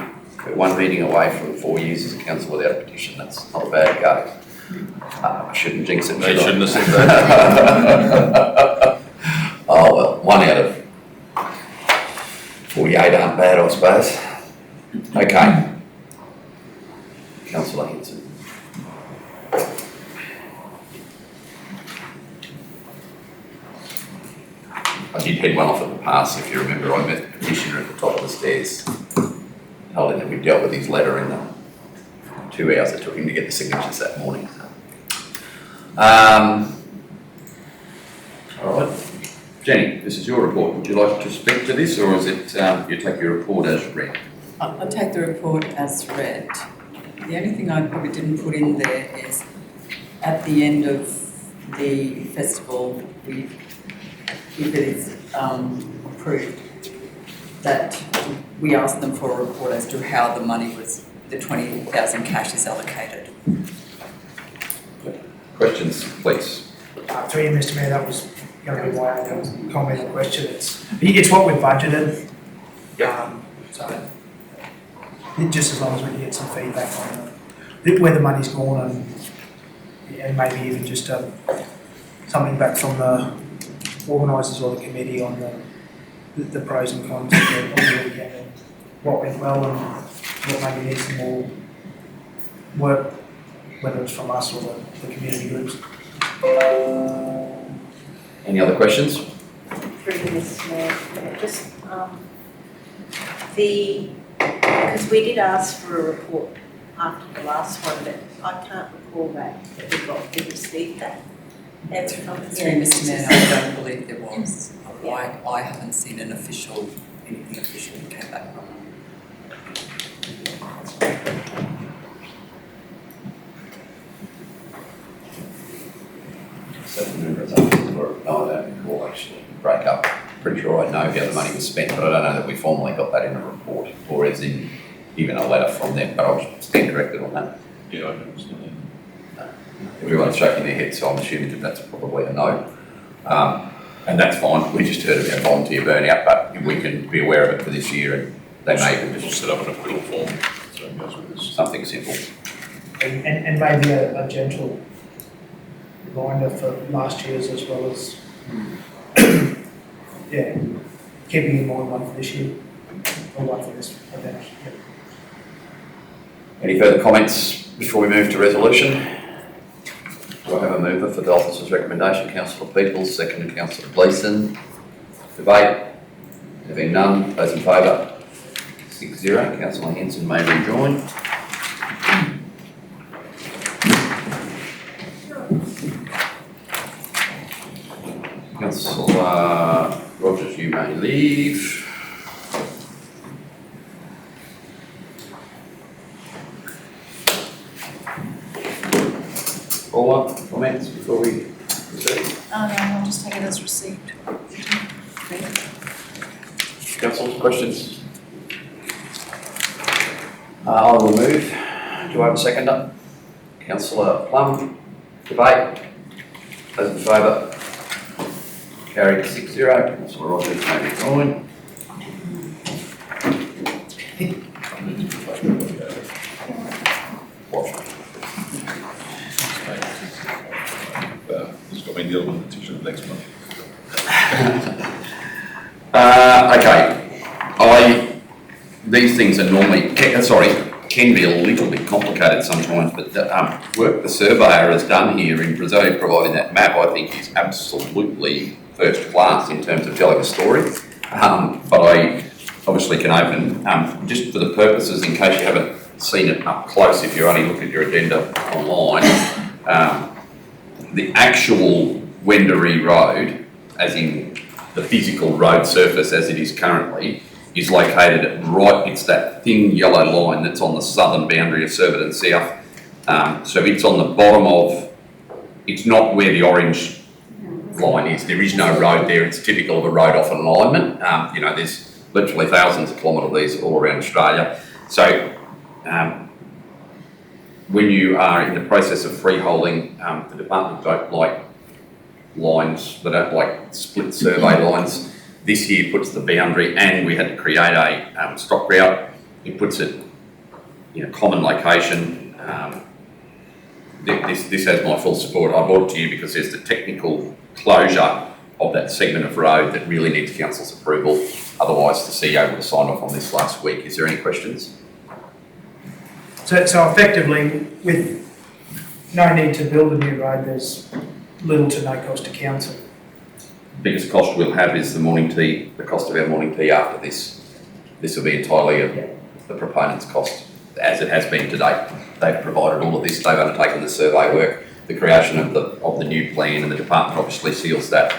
Speaker 1: we're one meeting away from 4 years as a council without a petition. That's not a bad go. I shouldn't jinx it,
Speaker 10: They
Speaker 1: should I?
Speaker 10: shouldn't have said that.
Speaker 1: Oh, well, 1 out of 48 aren't bad, I suppose. Okay. Councillor Hanson. I did head one off at the pass, if you remember. I met the petitioner at the top of the stairs, told him that we dealt with his letter in the 2 hours it took him to get the signatures that morning. All right. Jenny, this is your report. Would you like to speak to this, or is it you take your report as read?
Speaker 11: I'll take the report as read. The only thing I probably didn't put in there is at the end of the festival, if it is approved, that we ask them for a report as to how the money was, the 20,000 cash is allocated.
Speaker 1: Questions, please.
Speaker 8: Through you, Mr Mayor, that was going to be my comment and question. It's what we budgeted. So just as long as we can get some feedback on where the money's gone and maybe even just something back from the organisers or the committee on the pros and cons of the weekend and what went well and what maybe needs some more work, whether it's from us or the community groups.
Speaker 1: Any other questions?
Speaker 2: Through you, Mrs Mayor, just because we did ask for a report after the last one, but I can't recall that we received that. That's from
Speaker 11: Sorry, Mr Mayor, I don't believe there was. I haven't seen anything official that came back from them.
Speaker 1: Seven members, I don't recall actually. Break up. Pretty sure I know how the money was spent, but I don't know that we formally got that in a report or as in even a letter from them, but I'll stand corrected on that.
Speaker 10: Yeah, I don't understand.
Speaker 1: Everyone's shaking their head, so I'm assuming that that's probably a no. And that's fine. We just heard about volunteer burnout, but we can be aware of it for this year and they may even
Speaker 10: We'll
Speaker 1: just
Speaker 10: set up an approval form, so it goes with this.
Speaker 1: something simple.
Speaker 8: And maybe a gentle reminder for last year's as well as, yeah, keeping in mind one for this year or one for this event. Yeah.
Speaker 1: Any further comments before we move to resolution? Do I have a mover for the officer's recommendation? Councillor Peoples, second Councillor Gleeson. Debate? There being none, those in favour? 6-0. Councillor Hanson may rejoin. Councillor Rogers, you may leave. Paula, comments before we proceed?
Speaker 7: No, I'll just take it as received.
Speaker 1: Council, questions? I will move. Do I have a seconder? Councillor Plum, debate. Those in favour? Carried 6-0. Councillor Rogers may be joined.
Speaker 10: It's got me dealing with the t-shirt next month.
Speaker 1: Okay. These things are normally, can be a little bit complicated sometimes, but the work the surveyor has done here in Brazil, providing that map, I think is absolutely first class in terms of telling a story. But I obviously can open, just for the purposes, in case you haven't seen it up close, if you only look at your agenda online, the actual Wendouree Road, as in the physical road surface as it is currently, is located at it's that thin yellow line that's on the southern boundary of Surbiton South. So it's on the bottom of, it's not where the orange line is. There is no road there. It's typical of a road off alignment. There's literally thousands of kilometres of these all around Australia. So when you are in the process of freeholding, the department don't like lines, they don't like split survey lines. This here puts the boundary, and we had to create a stock route. It puts it in a common location. this has my full support. I brought it to you because there's the technical closure of that segment of road that really needs council's approval. Otherwise, the CEO would have signed off on this last week. Is there any questions?
Speaker 8: So effectively, with no need to build a new road, there's little to no cost to council.
Speaker 1: Biggest cost we'll have is the morning tea, the cost of our morning tea after this. This will be entirely the proponent's cost, as it has been to date. They've provided all of this, they've undertaken the survey work, the creation of the new plan, and the department obviously seals that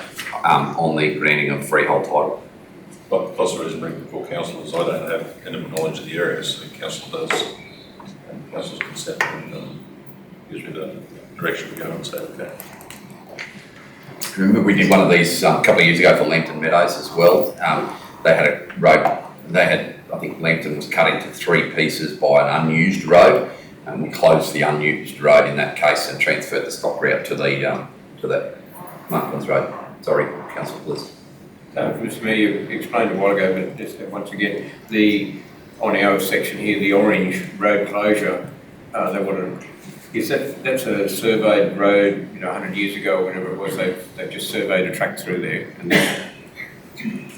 Speaker 1: on the granting of freehold title.
Speaker 10: But plus the reason bring before council is I don't have intimate knowledge of the area, so council does. And council's consent and gives me the direction to go and say, okay.
Speaker 1: Remember we did one of these a couple of years ago for Lambton Meadows as well. They had a road, I think Lambton was cut into 3 pieces by an unused road, and we closed the unused road in that case and transferred the stock route to the Martin's Road. Sorry, council, please.
Speaker 6: Mr Mayor, you explained a while ago, but just once again, on our section here, the orange road closure, that's a surveyed road, 100 years ago, or whatever it was, they've just surveyed a track through there,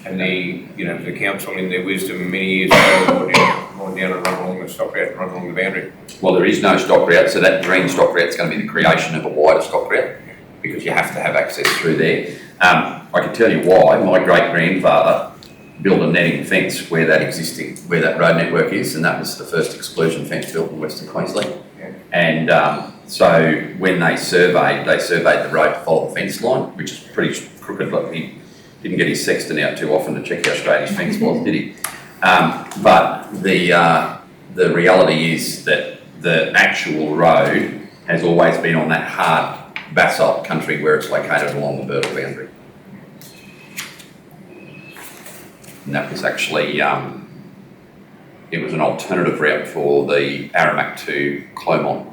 Speaker 6: and the council in their wisdom many years ago, gone down and run along the stock route, run along the boundary.
Speaker 1: Well, there is no stock route, so that green stock route is going to be the creation of a wider stock route, because you have to have access through there. I can tell you why. My great-grandfather built a netting fence where that road network is, and that was the first exclusion fence built in Western Queensland.
Speaker 6: Yeah.
Speaker 1: And so when they surveyed the road to follow the fence line, which is pretty crooked. Like he didn't get his sextant out too often to check how straight his fence was, did he? But the reality is that the actual road has always been on that hard basalt country where it's located along the Burdle boundary. And that was actually, it was an alternative route for the Aramac to Clomont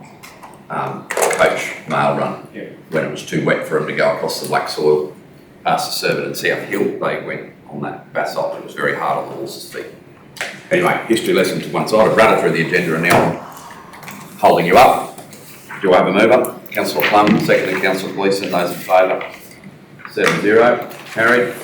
Speaker 1: coach mail run.
Speaker 6: Yeah.
Speaker 1: When it was too wet for them to go across the black soil past the Surbiton and South Hill, they went on that basalt. It was very hard on the horses' feet. Anyway, history lesson to one side. I've run it through the agenda and now I'm holding you up. Do I have a mover? Councillor Plum, seconded Councillor Gleeson. Those in favour? 7-0. Carried.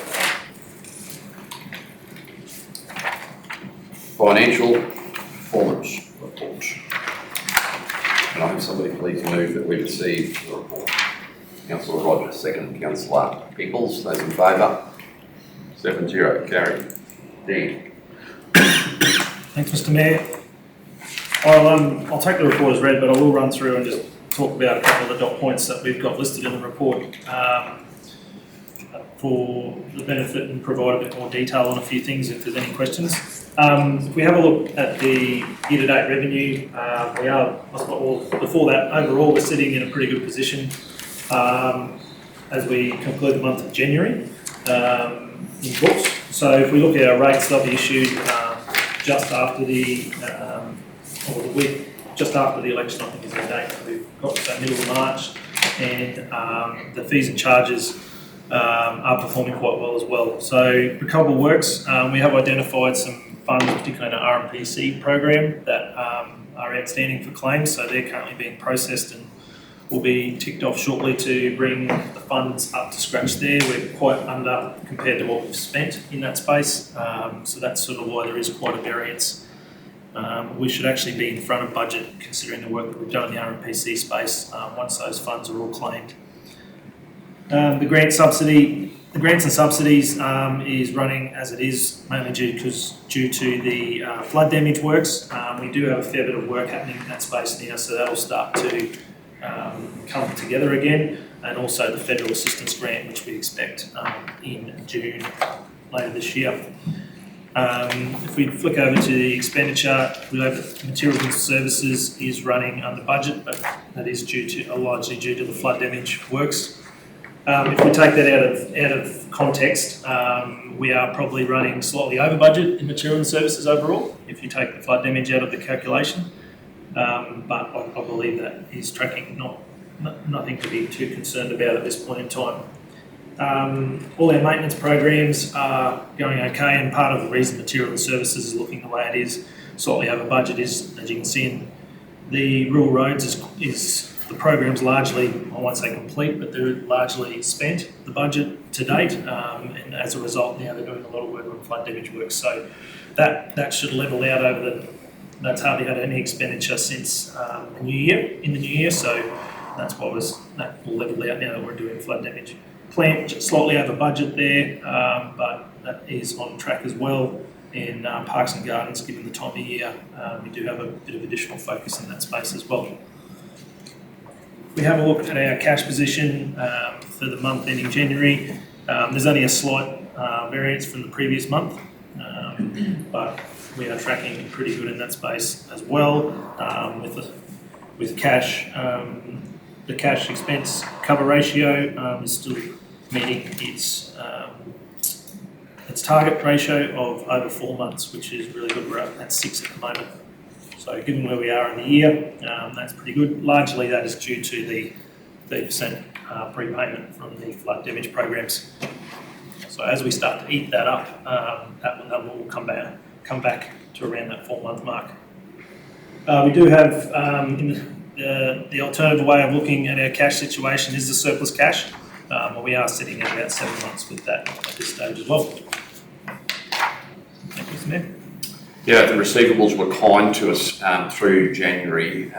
Speaker 1: Financial performance report. Can I have somebody please move that we receive the report? Councillor Rogers, second. Councillor Pickles. Those in favour? 7-0. Carried. Dean.
Speaker 12: Thanks, Mr. Mayor. I'll take the report as read, but I will run through and just talk about a couple of the dot points that we've got listed in the report for the benefit and provide a bit more detail on a few things if there's any questions. If we have a look at the year-to-date revenue, before that, overall we're sitting in a pretty good position as we conclude the month of January in books. So if we look at our rates, they'll be issued just after the just after the election, I think is the date that we've got, so middle of March, and the fees and charges are performing quite well as well. So recoverable works, we have identified some funds, particularly in our RMPC program, that are outstanding for claims, so they're currently being processed and will be ticked off shortly to bring the funds up to scratch there. We're quite under compared to what we've spent in that space, so that's sort of why there is quite a variance. We should actually be in front of budget considering the work that we've done in the RMPC space once those funds are all claimed. The grants and subsidies is running as it is, mainly due to the flood damage works. We do have a fair bit of work happening in that space now, so that'll start to come together again, and also the federal assistance grant, which we expect in June later this year. If we flick over to the expenditure, we know that materials and services is running under budget, but that is largely due to the flood damage works. If we take that out of context, we are probably running slightly over budget in material and services overall, if you take the flood damage out of the calculation. But I believe that is tracking nothing to be too concerned about at this point in time. All our maintenance programs are going okay, and part of the reason material and services is looking the way it is, slightly over budget, is, as you can see in the rural roads, is the program's largely, I won't say complete, but they're largely spent, the budget to date, and as a result now they're doing a lot of work on flood damage work. So that should level out that's hardly had any expenditure since in the new year, so that will level out now that we're doing flood damage. Plant just slightly over budget there, but that is on track as well. In parks and gardens, given the time of year, we do have a bit of additional focus in that space as well. We have a look at our cash position for the month ending January. There's only a slight variance from the previous month, but we are tracking pretty good in that space as well. With cash, the cash expense cover ratio is still meeting its target ratio of over 4 months, which is really good. We're at 6 at the moment. So given where we are in the year, that's pretty good. Largely that is due to the 30% prepayment from the flood damage programs. So as we start to eat that up, that number will come back to around that 4-month mark. We do have the alternative way of looking at our cash situation is the surplus cash. We are sitting at about 7 months with that at this stage as well. Thank you, Mr. Mayor.
Speaker 1: Yeah, the receivables were kind to us through January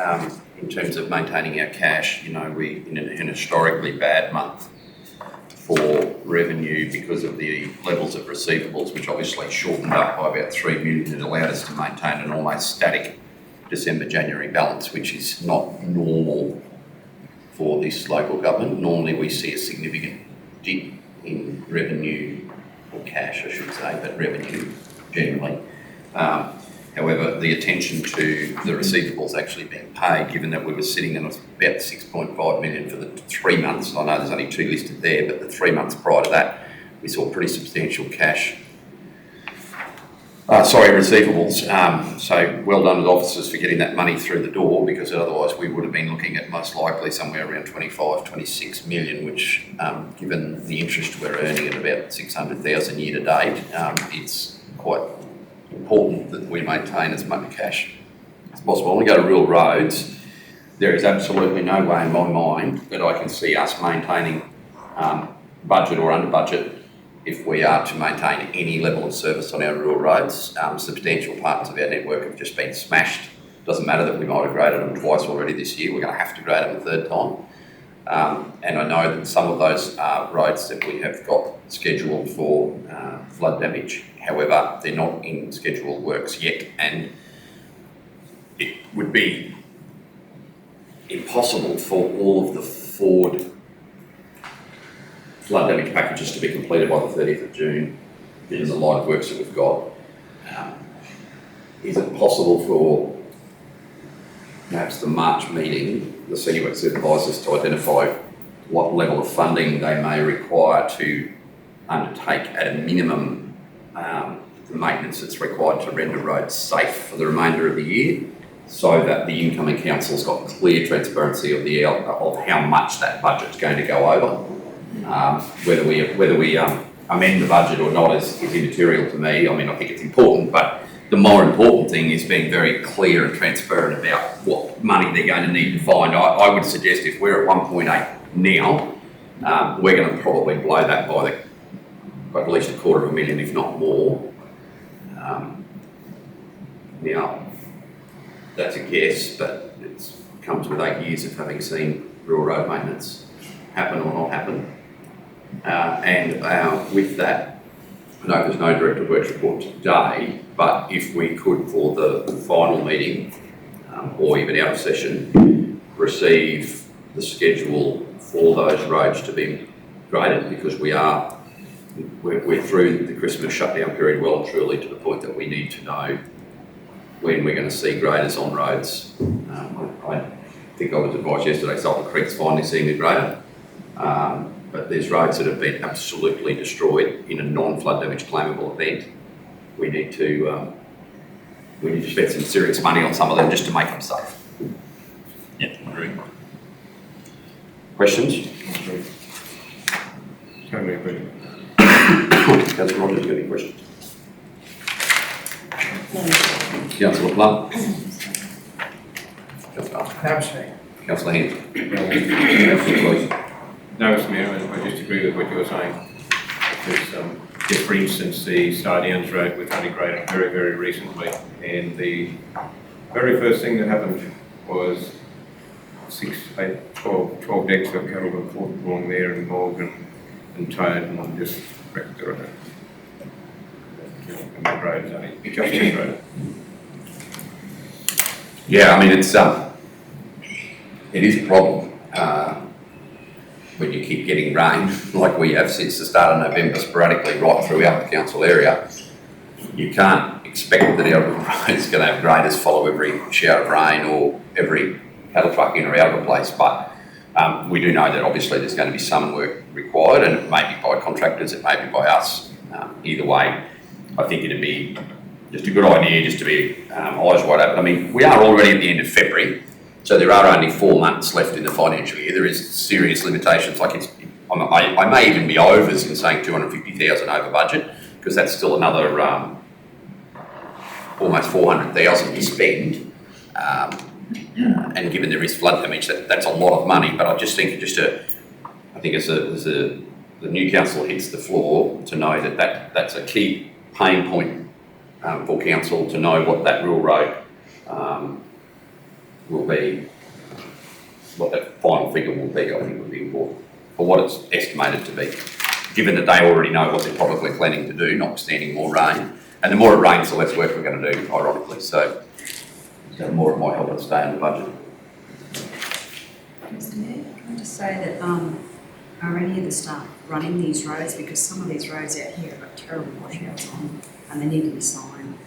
Speaker 1: in terms of maintaining our cash. You know, we in an historically bad month for revenue because of the levels of receivables, which obviously shortened up by about 3 million. It allowed us to maintain an almost static December-January balance, which is not normal for this local government. Normally we see a significant dip in revenue, or cash I should say, but revenue generally. However, the attention to the receivables actually being paid, given that we were sitting at about 6.5 million for the 3 months. I know there's only 2 listed there, but the 3 months prior to that, we saw pretty substantial receivables. So well done to officers for getting that money through the door, because otherwise we would have been looking at most likely somewhere around 25, 26 million, which given the interest we're earning at about 600,000 year to date, it's quite important that we maintain as much cash as possible. When we go to rural roads, there is absolutely no way in my mind that I can see us maintaining budget or under budget if we are to maintain any level of service on our rural roads. Substantial parts of our network have just been smashed. Doesn't matter that we might have graded them twice already this year, we're going to have to grade them a third time. And I know that some of those roads that we have got scheduled for flood damage, however, they're not in scheduled works yet, and it would be impossible for all of the Ford flood damage packages to be completed by the 30th of June, given the line of works that we've got. Is it possible for perhaps the March meeting, the senior work supervisors to identify what level of funding they may require to undertake at a minimum the maintenance that's required to render roads safe for the remainder of the year, so that the incoming council's got clear transparency of how much that budget's going to go over. Whether we amend the budget or not is immaterial to me. I mean, I think it's important, but the more important thing is being very clear and transparent about what money they're going to need to find. I would suggest if we're at 1.8 now, we're going to probably blow that by at least $250,000, if not more. Now, that's a guess, but it comes with 8 years of having seen rural road maintenance happen or not happen. And with that, I know there's no Director of Works report today, but if we could, for the final meeting, or even out of session, receive the schedule for those roads to be graded, because we're through the Christmas shutdown period well and truly, to the point that we need to know when we're going to see graders on roads. I think I was advised yesterday Salton Creek's finally seeing a grader. But there's roads that have been absolutely destroyed in a non-flood damage claimable event. We need to spend some serious money on some of them just to make them safe.
Speaker 12: Yeah,
Speaker 10: Agree.
Speaker 1: Questions?
Speaker 6: Totally agree.
Speaker 1: Councillor Rogers, got any questions? Councillor Plum? Councillor Arthur.
Speaker 8: Abstain.
Speaker 1: Councillor Henry. Councillor Close.
Speaker 6: No, Mr Mayor, I just agree with what you're saying. Because, if, for instance, the Stardowns Road was only graded very, very recently, and the very first thing that happened was 12 decks of cattle were caught along there in Morgan and towed and just wrecked the road. And that road is only just a road.
Speaker 1: Yeah, I mean, it's, it is a problem, when you keep getting rain, like we have since the start of November, sporadically right throughout the council area. You can't expect that our road's going to have graders follow every shower of rain or every cattle truck in or out of a place, but we do know that obviously there's going to be some work required, and it may be by contractors, it may be by us. Either way, I think it'd be just a good idea just to be eyes wide open. I mean, we are already at the end of February, so there are only 4 months left in the financial year. There is serious limitations. Like I may even be overs in saying 250,000 over budget, because that's still another almost 400,000 to spend. And given there is flood damage, that's a lot of money. But I just think as the new council hits the floor, to know that's a key pain point for council, to know what that rural road will be, what that final figure will be. I think would be important for what it's estimated to be, given that they already know what they're probably planning to do, notwithstanding more rain. And the more it rains, the less work we're going to do, ironically. So the more it might help us stay in the budget.
Speaker 7: Mr Mayor, can I just say that, are any of the staff running these roads? Because some of these roads out here have got terrible washouts on and they need to be signed.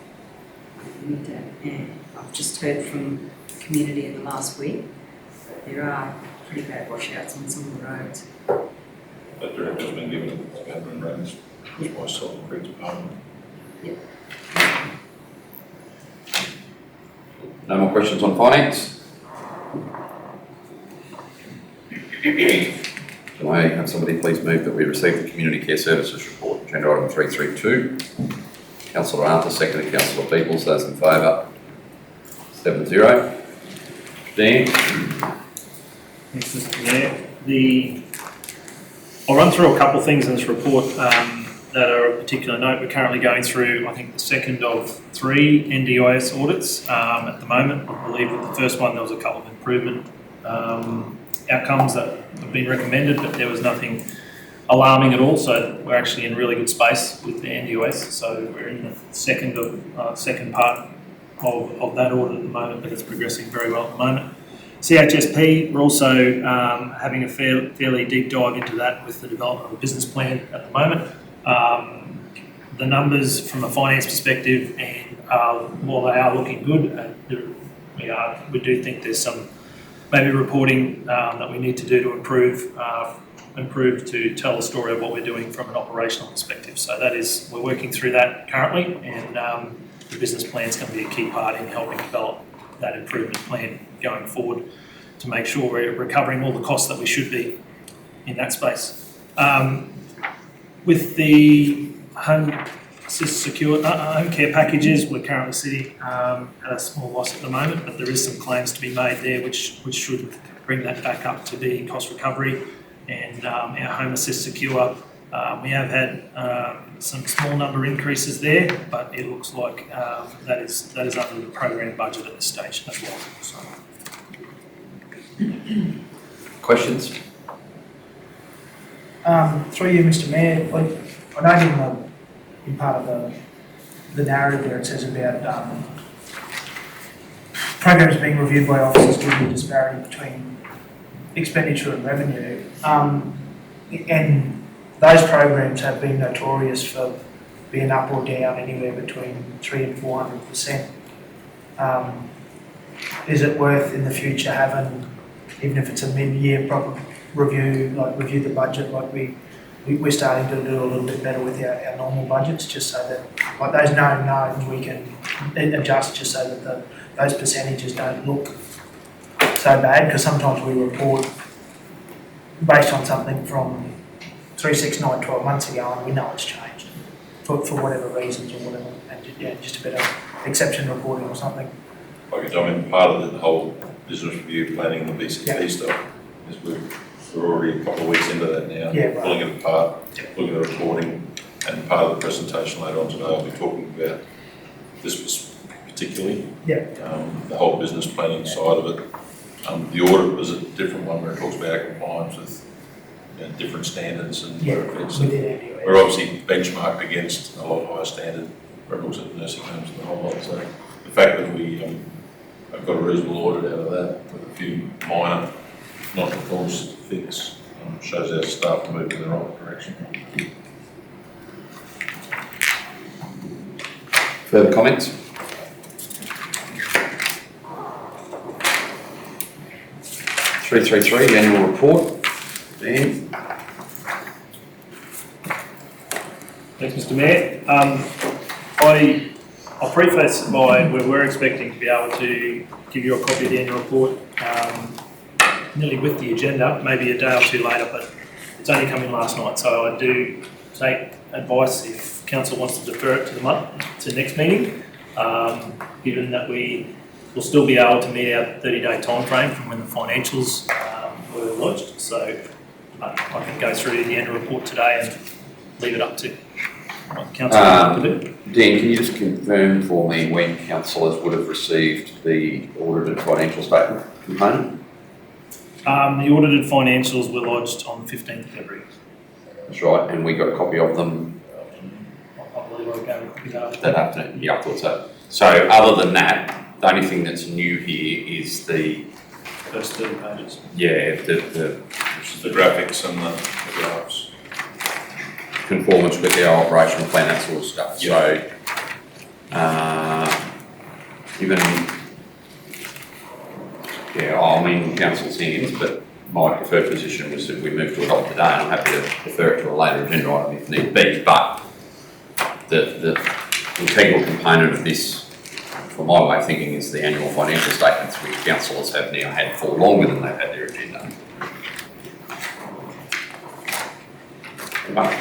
Speaker 7: We need to, and I've just heard from the community in the last week that there are pretty bad washouts on some of the roads.
Speaker 10: That director's been given about and raised, was myself and Craig's department.
Speaker 1: No more questions on finance? Can I have somebody please move that we receive the Community Care Services Report, agenda item 332. Councillor Arthur, seconded Councillor Peoples. Those in favour? 7-0. Dan?
Speaker 12: Thanks, Mr Mayor. I'll run through a couple of things in this report that are of particular note. We're currently going through, I think, the second of 3 NDIS audits at the moment. I believe with the first one there was a couple of improvement outcomes that have been recommended, but there was nothing alarming at all. So we're actually in really good space with the NDIS. So we're in the second part of that audit at the moment, but it's progressing very well at the moment. CHSP, we're also having a fairly deep dive into that with the development of a business plan at the moment. The numbers from a finance perspective, and while they are looking good, we do think there's some maybe reporting that we need to do to improve to tell the story of what we're doing from an operational perspective. So we're working through that currently, and the business plan is going to be a key part in helping develop that improvement plan going forward to make sure we're recovering all the costs that we should be in that space. With the home care packages, we're currently sitting at a small loss at the moment, but there is some claims to be made there which should bring that back up to be cost recovery. And our Home Assist Secure, we have had some small number increases there, but it looks like that is under the program budget at this stage as well. So.
Speaker 1: Questions?
Speaker 8: Through you, Mr Mayor, I know in part of the narrative there it says about programs being reviewed by officers due to disparity between expenditure and revenue, and those programs have been notorious for being up or down anywhere between 300% and 400%. Is it worth in the future having, even if it's a mid-year proper review the budget, like we're starting to do a little bit better with our normal budgets, just so that like those known knowns we can adjust just so that those percentages don't look so bad, because sometimes we report based on something from 3, 6, 9, 12 months ago and we know it's changed for whatever reasons or whatever, and just a bit of exception reporting or something.
Speaker 10: I mean, part of the whole business review planning and the BCP stuff. Is we're already a couple of weeks into that now.
Speaker 8: Yeah, right.
Speaker 10: Pulling it apart, looking at reporting, and part of the presentation later on today, I'll be talking about this particularly. The whole business planning side of it. The audit was a different one where it talks about compliance with different standards and we're obviously benchmarked against a lot higher standard where it looks at nursing homes and the whole lot. So the fact that we have got a reasonable audit out of that with a few minor non-conformance things shows our staff are moving in the right direction.
Speaker 1: Further comments? The annual report. Dan?
Speaker 12: Thanks, Mr. Mayor. I'll preface by where we're expecting to be able to give you a copy of the annual report nearly with the agenda, maybe a day or two later, but it's only come in last night, so I do take advice if council wants to defer it to next meeting, given that we will still be able to meet our 30-day time frame from when the financials were lodged. So I can go through the annual report today and leave it up to what the council want to do.
Speaker 1: Dan, can you just confirm for me when councillors would have received the audited financial statement component?
Speaker 12: The audited financials were lodged on the 15th of February.
Speaker 1: That's right, and we got a copy of them
Speaker 12: I believe I gave a copy
Speaker 1: that afternoon. Yeah, I thought so. So other than that, the only thing that's new here is the
Speaker 12: first 30 pages.
Speaker 1: yeah,
Speaker 10: Which is the graphics and the graphs.
Speaker 1: conformance with our operational plan, that sort of stuff. So even I'm in council's hands, but my preferred position was that we move to adopt today, and I'm happy to defer it to a later agenda item if need be. But the integral component of this, from my way of thinking, is the annual financial statements, which councillors have now had for longer than they've had their agenda. But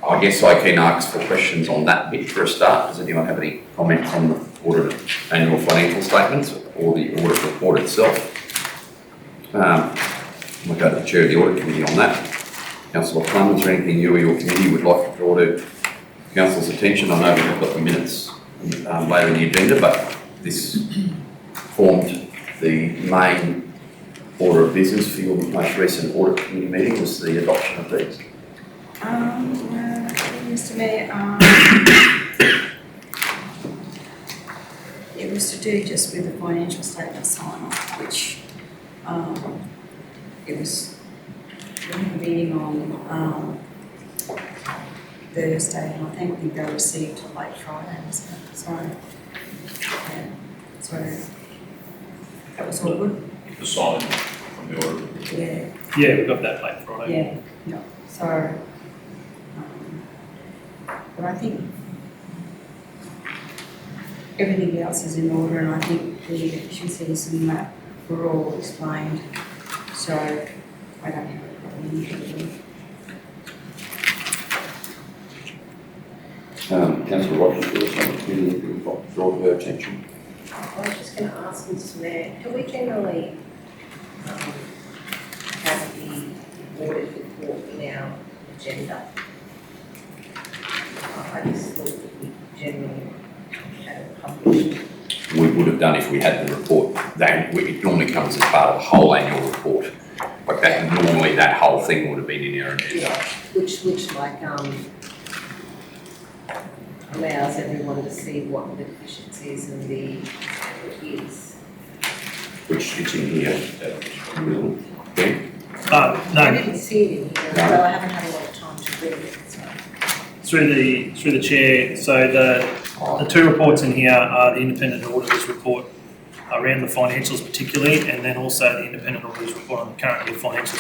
Speaker 1: I guess I can ask for questions on that bit for a start. Does anyone have any comments on the audited annual financial statements or the audit report itself? We'll go to the chair of the audit committee on that. Councillor Plum, is there anything you or your committee would like to draw to council's attention? I know we've got the minutes later in the agenda, but this formed the main order of business for your most recent audit committee meeting, was the adoption of these.
Speaker 7: Mr. Mayor, it was to do just with the financial statement sign off, which it was we had a meeting on Thursday, and I think they received late Friday, wasn't it? Sorry. Yeah. So that was all good.
Speaker 10: The sign from the audit.
Speaker 7: Yeah.
Speaker 12: Yeah, we got that late Friday.
Speaker 7: Yeah. No. So, but I think everything else is in order, and I think the efficiencies in that were all explained. So I don't have a problem with it.
Speaker 1: Councillor Rogers, there was something committee that you've got to draw to her attention.
Speaker 2: I was just going to ask Mr. Mayor, do we generally have the audit report in our agenda? I just thought that we generally had it published.
Speaker 1: We would have done if we had the report. It normally comes as part of the whole annual report. Like that, normally that whole thing would have been in our agenda.
Speaker 2: Yeah, which like allows everyone to see what the deficiencies and the is.
Speaker 1: Which is in here. Okay.
Speaker 2: I
Speaker 12: No,
Speaker 2: didn't see it in here, so I haven't had a lot of time to read it, so.
Speaker 12: through the chair. So the two reports in here are the independent auditor's report around the financials particularly, and then also the independent auditor's report on the current year financial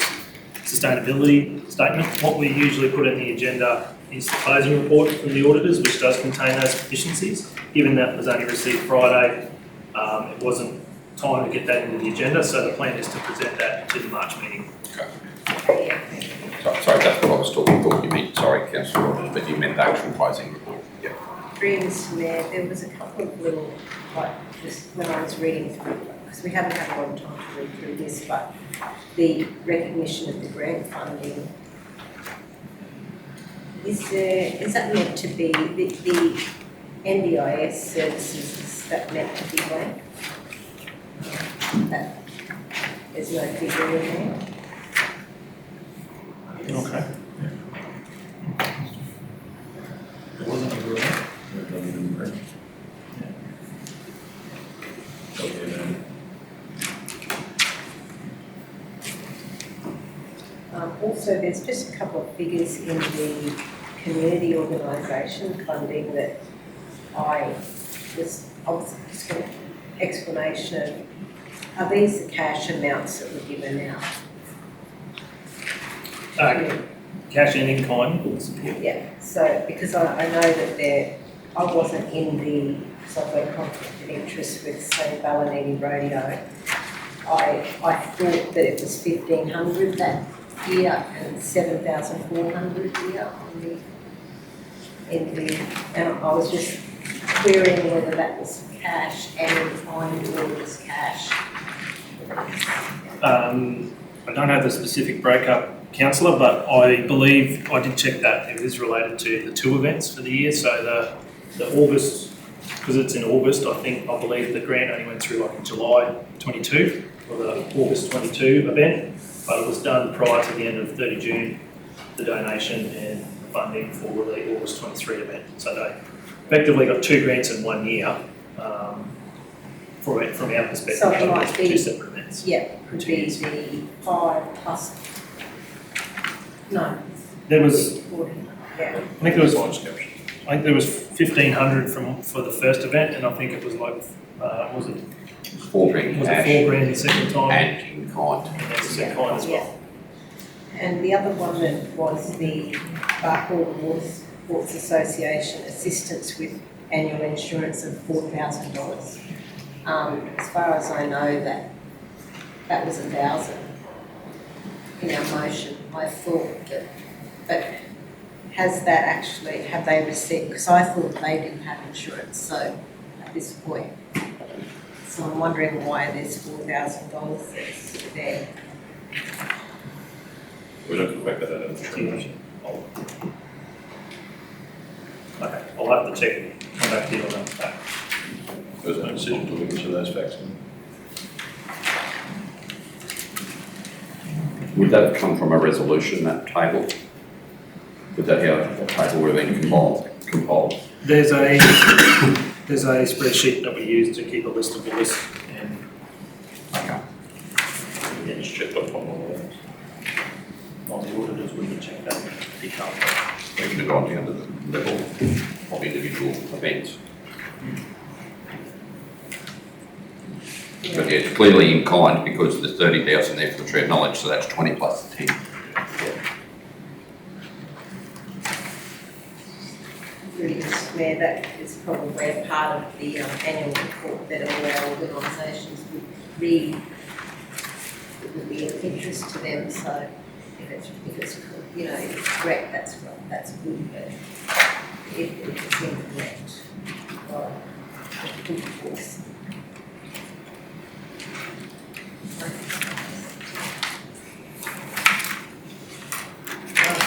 Speaker 12: sustainability statement. What we usually put in the agenda is the closing report from the auditors, which does contain those deficiencies. Given that was only received Friday, it wasn't time to get that into the agenda, so the plan is to present that to the March meeting.
Speaker 1: Sorry, that's what I was talking about. You meant, sorry, Councillor Rogers, but you meant the actual closing report. Yeah.
Speaker 2: Through Mr. Mayor, there was a couple of little like, just when I was reading through, because we haven't had a lot of time to read through this, but the recognition of the grant funding, is that meant to be, the NDIS services, is that meant to be blank? That, there's no figure in there?
Speaker 12: Okay. It wasn't a grant.
Speaker 2: Also, there's just a couple of figures in the community organisation funding that I was just going to explanation of, are these the cash amounts that were given out?
Speaker 12: Cash and in kind.
Speaker 2: Yeah, so because I know that I wasn't in the, so I've got conflict of interest with, say, Ballanini Rodeo. I thought that it was 1,500 that year and 7,400 year on and I was just querying whether that was cash and in kind or it was cash.
Speaker 12: I don't have the specific breakup, councillor, but I believe I did check that it is related to the two events for the year. So the August, because it's in August, I believe the grant only went through like in July 22 for the August 22 event, but it was done prior to the end of 30 June, the donation and funding for the August 23 event. So they effectively got two grants in 1 year from our perspective.
Speaker 2: So it might be,
Speaker 12: two separate events.
Speaker 2: yeah, could be the 5 plus, no.
Speaker 12: There was,
Speaker 2: Yeah.
Speaker 12: I think there was 1,500 for the first event, and I think it was like, was it
Speaker 1: $4 grand
Speaker 12: Was
Speaker 1: cash.
Speaker 12: it $4 grand the second time?
Speaker 1: And in kind.
Speaker 12: And then the second kind as well.
Speaker 2: And the other one that was the Barcall Water Sports Association assistance with annual insurance of $4,000. As far as I know, that was $1,000 in our motion. I thought that, but has that actually, have they received, because I thought they didn't have insurance, so at this point. So I'm wondering why there's $4,000 that's there.
Speaker 10: We don't correct that out of the
Speaker 12: Okay, I'll have to check, come back to you on that.
Speaker 10: There's no decision to look into those facts.
Speaker 1: Would that have come from a resolution, that table? Would that have a table would have been compiled?
Speaker 12: There's a spreadsheet that we use to keep a list of the list, and
Speaker 1: Okay.
Speaker 10: Yeah, just check up on all of that.
Speaker 12: the auditors wouldn't check that detail.
Speaker 1: We could have gone down to the level of individual events. But yeah, it's clearly in kind because there's 30,000 there for the trade knowledge, so that's 20 plus 10.
Speaker 2: Where that is probably a part of the annual report that all our organisations would read. It would be of interest to them, so if it's you know, if it's correct, that's good, but if it's incorrect, well, of course.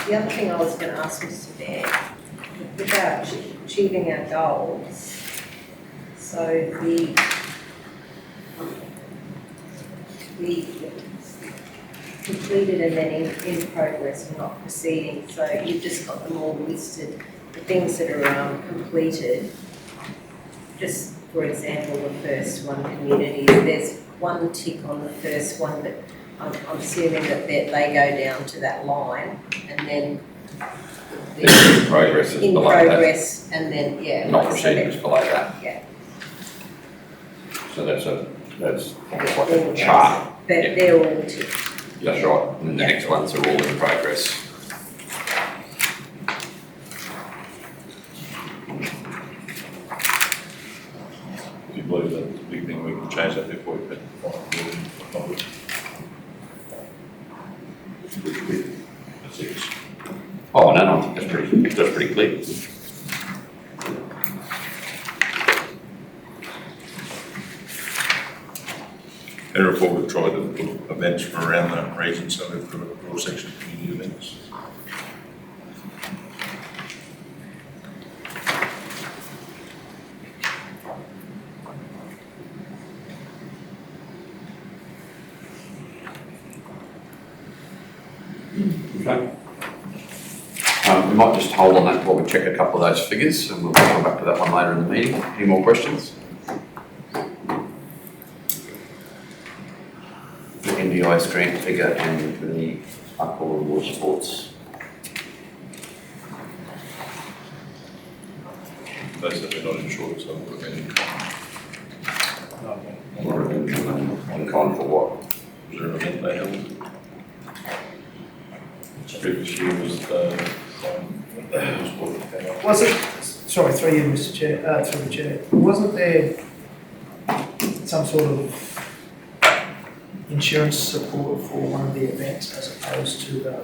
Speaker 2: The other thing I was going to ask Mr. Bear, about achieving our goals, so the completed and then in progress and not proceeding, so you've just got them all listed, the things that are completed. Just for example, the first one, community, there's one tick on the first one, but I'm assuming that they go down to that line and then
Speaker 1: In progress is
Speaker 2: in
Speaker 1: below that.
Speaker 2: progress and then, yeah.
Speaker 1: Not
Speaker 2: so
Speaker 1: proceeding is below that.
Speaker 2: Yeah.
Speaker 1: So that's like a chart.
Speaker 2: But
Speaker 1: Yeah.
Speaker 2: they're all ticked.
Speaker 1: That's right. And the next ones are all in progress.
Speaker 10: If you believe that's a big thing, we can change that before we put That's it.
Speaker 1: Oh, no, I think that's pretty clear.
Speaker 10: In a report, we've tried to put events from around that region, so we've got a broad section of community events.
Speaker 1: Okay. We might just hold on that while we check a couple of those figures, and we'll come back to that one later in the meeting. Any more questions? The NDIS grant figure and the alcohol and water sports.
Speaker 10: Those that are not insured, so we'll put in.
Speaker 1: Or in kind for what?
Speaker 10: Was there an event they held? Previous year was
Speaker 8: Was it, sorry, through you, Mr. Chair, through the Chair, wasn't there some sort of insurance support for one of the events as opposed to the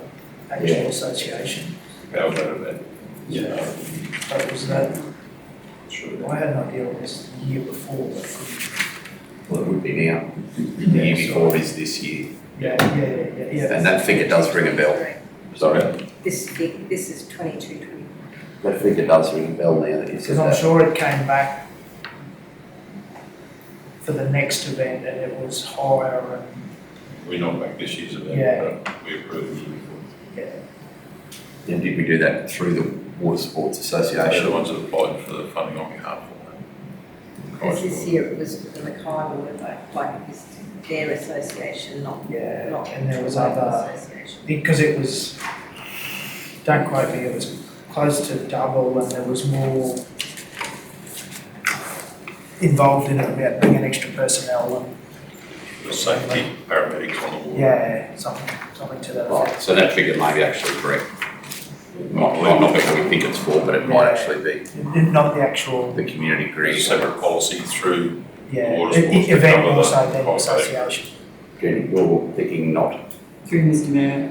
Speaker 8: actual association?
Speaker 10: Our event.
Speaker 1: Yeah.
Speaker 8: But was that,
Speaker 10: Sure.
Speaker 8: I had an idea of this the year before, but
Speaker 1: Well, it would be now. The year before is this year.
Speaker 8: yeah.
Speaker 1: And that figure does ring a bell. Sorry.
Speaker 2: This is 22, 20.
Speaker 1: That figure does ring a bell now that you
Speaker 8: Because
Speaker 1: said
Speaker 8: I'm
Speaker 1: that.
Speaker 8: sure it came back for the next event and it was higher and,
Speaker 10: We knocked back this year's event,
Speaker 8: Yeah.
Speaker 10: but we approved the year before.
Speaker 8: yeah.
Speaker 1: Then did we do that through the Water Sports
Speaker 10: They're the
Speaker 1: Association?
Speaker 10: ones that applied for the funding on behalf of
Speaker 2: Because this year it was for the Mackay Water, like it's their association, not
Speaker 8: Yeah, and there was
Speaker 2: local
Speaker 8: other,
Speaker 2: association.
Speaker 8: because it was, don't quote me, it was close to double and there was more involved in it about being an extra personnel and,
Speaker 10: the safety paramedics on the water.
Speaker 8: yeah, something to that
Speaker 1: Right,
Speaker 8: effect.
Speaker 1: so that figure may be actually correct. Might not be what we think it's for, but it might actually be
Speaker 8: Not the actual,
Speaker 1: the community
Speaker 10: There's a
Speaker 1: green.
Speaker 10: separate policy through
Speaker 8: yeah,
Speaker 10: Water sports to
Speaker 8: event
Speaker 10: cover
Speaker 8: more so
Speaker 10: that
Speaker 8: than the
Speaker 10: whole
Speaker 8: association.
Speaker 1: Jenny, you're thinking not.
Speaker 11: Through Mr Mayor,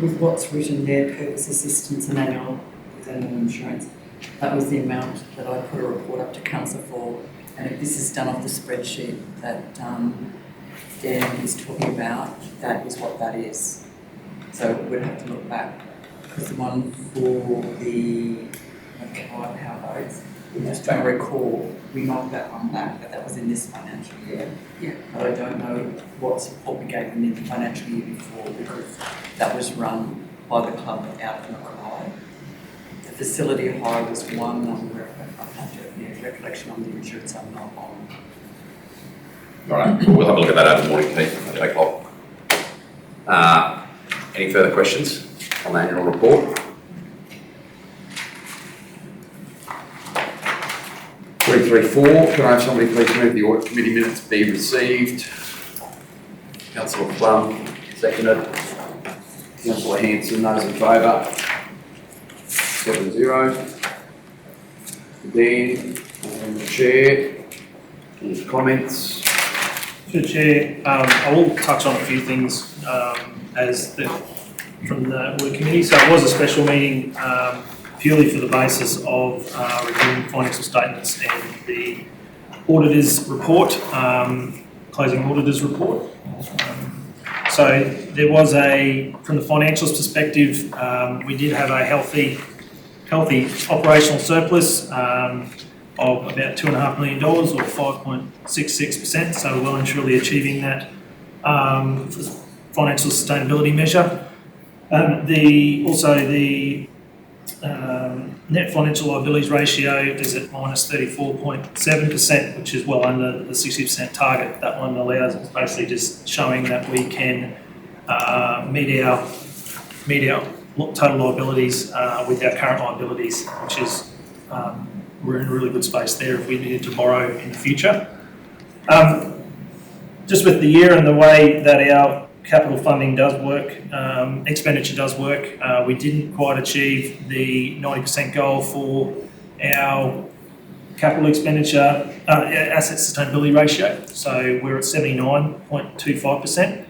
Speaker 11: with what's written there, purpose assistance and annual insurance, that was the amount that I put a report up to council for. And if this is done off the spreadsheet that Dan is talking about, that is what that is. So we'd have to look back, because the one for the Mackay boats, I'm just trying to recall, we knocked that one back, but that was in this financial year.
Speaker 2: Yeah.
Speaker 11: But I don't know what support we gave them in the financial year before, because that was run by the club out of Mackay. The facility hire was one number, I have to, recollection on the insurance I'm not on.
Speaker 1: All right, we'll have a look at that over the morning, Keith, it'll take long. Any further questions on the annual report? 334, can I have somebody please move the audit committee minutes be received? Councillor Plum, seconded. Councillor Hanson, those in favour? 7-0. Dan, and the chair, any comments?
Speaker 12: Through the Chair, I will touch on a few things from the audit committee. So it was a special meeting purely for the basis of reviewing financial statements and the auditor's report, closing auditor's report. So there was from the financials perspective, we did have a healthy operational surplus of about $2.5 million or 5.66%, so well and truly achieving that financial sustainability measure. The net financial liabilities ratio is at minus 34.7%, which is well under the 60% target. That one allows us basically just showing that we can meet our total liabilities with our current liabilities, which is we're in a really good space there if we needed to borrow in the future. Just with the year and the way that our capital funding does work, expenditure does work, we didn't quite achieve the 90% goal for our capital expenditure asset sustainability ratio. So we're at 79.25%.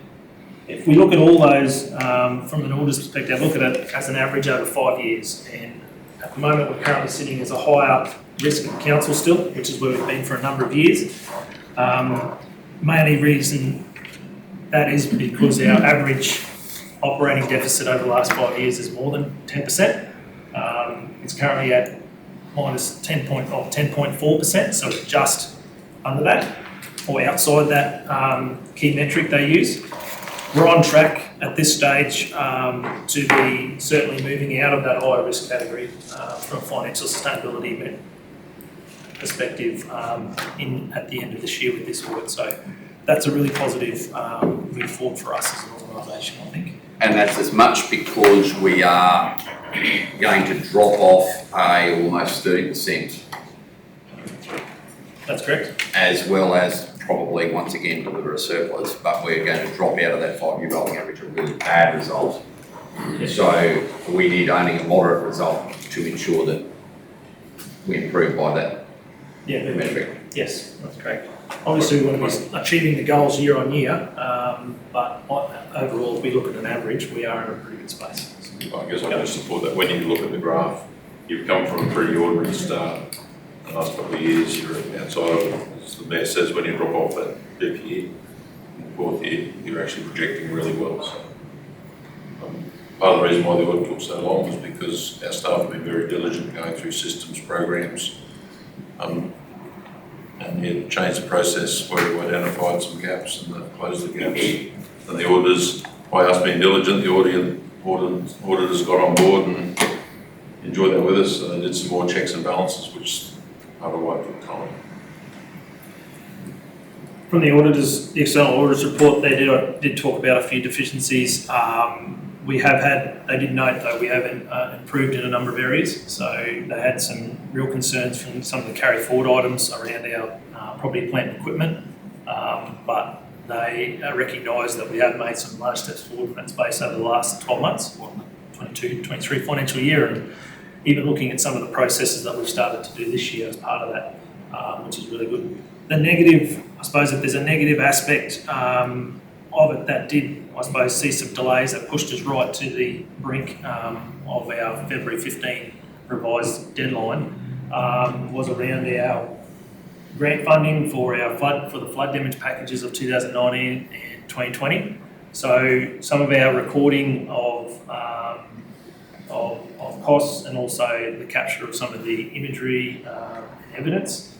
Speaker 12: If we look at all those from an auditor's perspective, look at it as an average over 5 years. And at the moment, we're currently sitting as a higher risk council still, which is where we've been for a number of years. Mainly reason that is because our average operating deficit over the last 5 years is more than 10%. It's currently at minus 10.4%, so it's just under that, or outside that key metric they use. We're on track at this stage to be certainly moving out of that higher risk category from a financial sustainability perspective at the end of this year with this audit. So that's a really positive move forward for us as an organisation, I think.
Speaker 1: And that's as much because we are going to drop off a almost 30%,
Speaker 12: That's correct.
Speaker 1: as well as probably once again deliver a surplus, but we're going to drop out of that 5-year rolling average, a really bad result. So we need only a moderate result to ensure that we improve by that metric.
Speaker 12: Yes, that's correct. Obviously, we want to be achieving the goals year on year, but overall, if we look at an average, we are in a pretty good space.
Speaker 10: I guess I can support that. When you look at the graph, you've come from a pretty ordinary start. The last couple of years, you're outside of it. As the mayor says, when you drop off that fifth year, in the fourth year, you're actually projecting really well. So, part of the reason why the audit took so long was because our staff have been very diligent going through systems, programs, and you changed the process where we identified some gaps and closed the gaps. And the auditors, by us being diligent, the auditors got on board and enjoyed that with us. They did some more checks and balances, which otherwise took time.
Speaker 12: From the auditors, the external auditors report, they did talk about a few deficiencies. We have had, they did note though, we have improved in a number of areas. So they had some real concerns from some of the carry forward items around our property, plant and equipment. But they recognise that we have made some large steps forward in that space over the last 12 months, or 22-23 financial year, and even looking at some of the processes that we've started to do this year as part of that, which is really good. The negative, I suppose, if there's a negative aspect of it that did, I suppose, see some delays that pushed us right to the brink of our February 15 revised deadline, was around our grant funding for the flood damage packages of 2019 and 2020. So some of our recording of costs and also the capture of some of the imagery evidence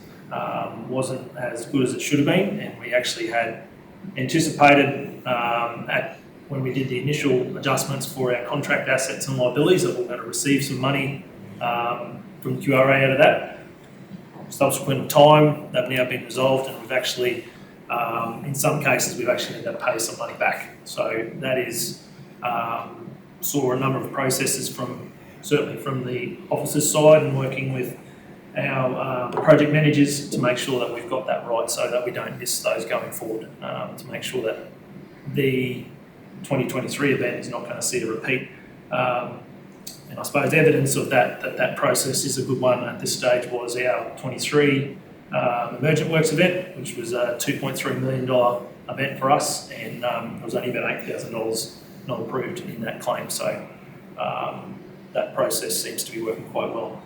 Speaker 12: wasn't as good as it should have been, and we actually had anticipated when we did the initial adjustments for our contract assets and liabilities that we're going to receive some money from QRA out of that. Subsequent time, they've now been resolved, and we've actually, in some cases, we've actually ended up paying some money back. So that is, saw a number of processes certainly from the officers' side and working with our the project managers to make sure that we've got that right so that we don't miss those going forward, to make sure that the 2023 event is not going to see a repeat. And I suppose evidence of that process is a good one at this stage was our 23 Emergent Works event, which was a $2.3 million event for us, and it was only about $8,000 not approved in that claim. So that process seems to be working quite well.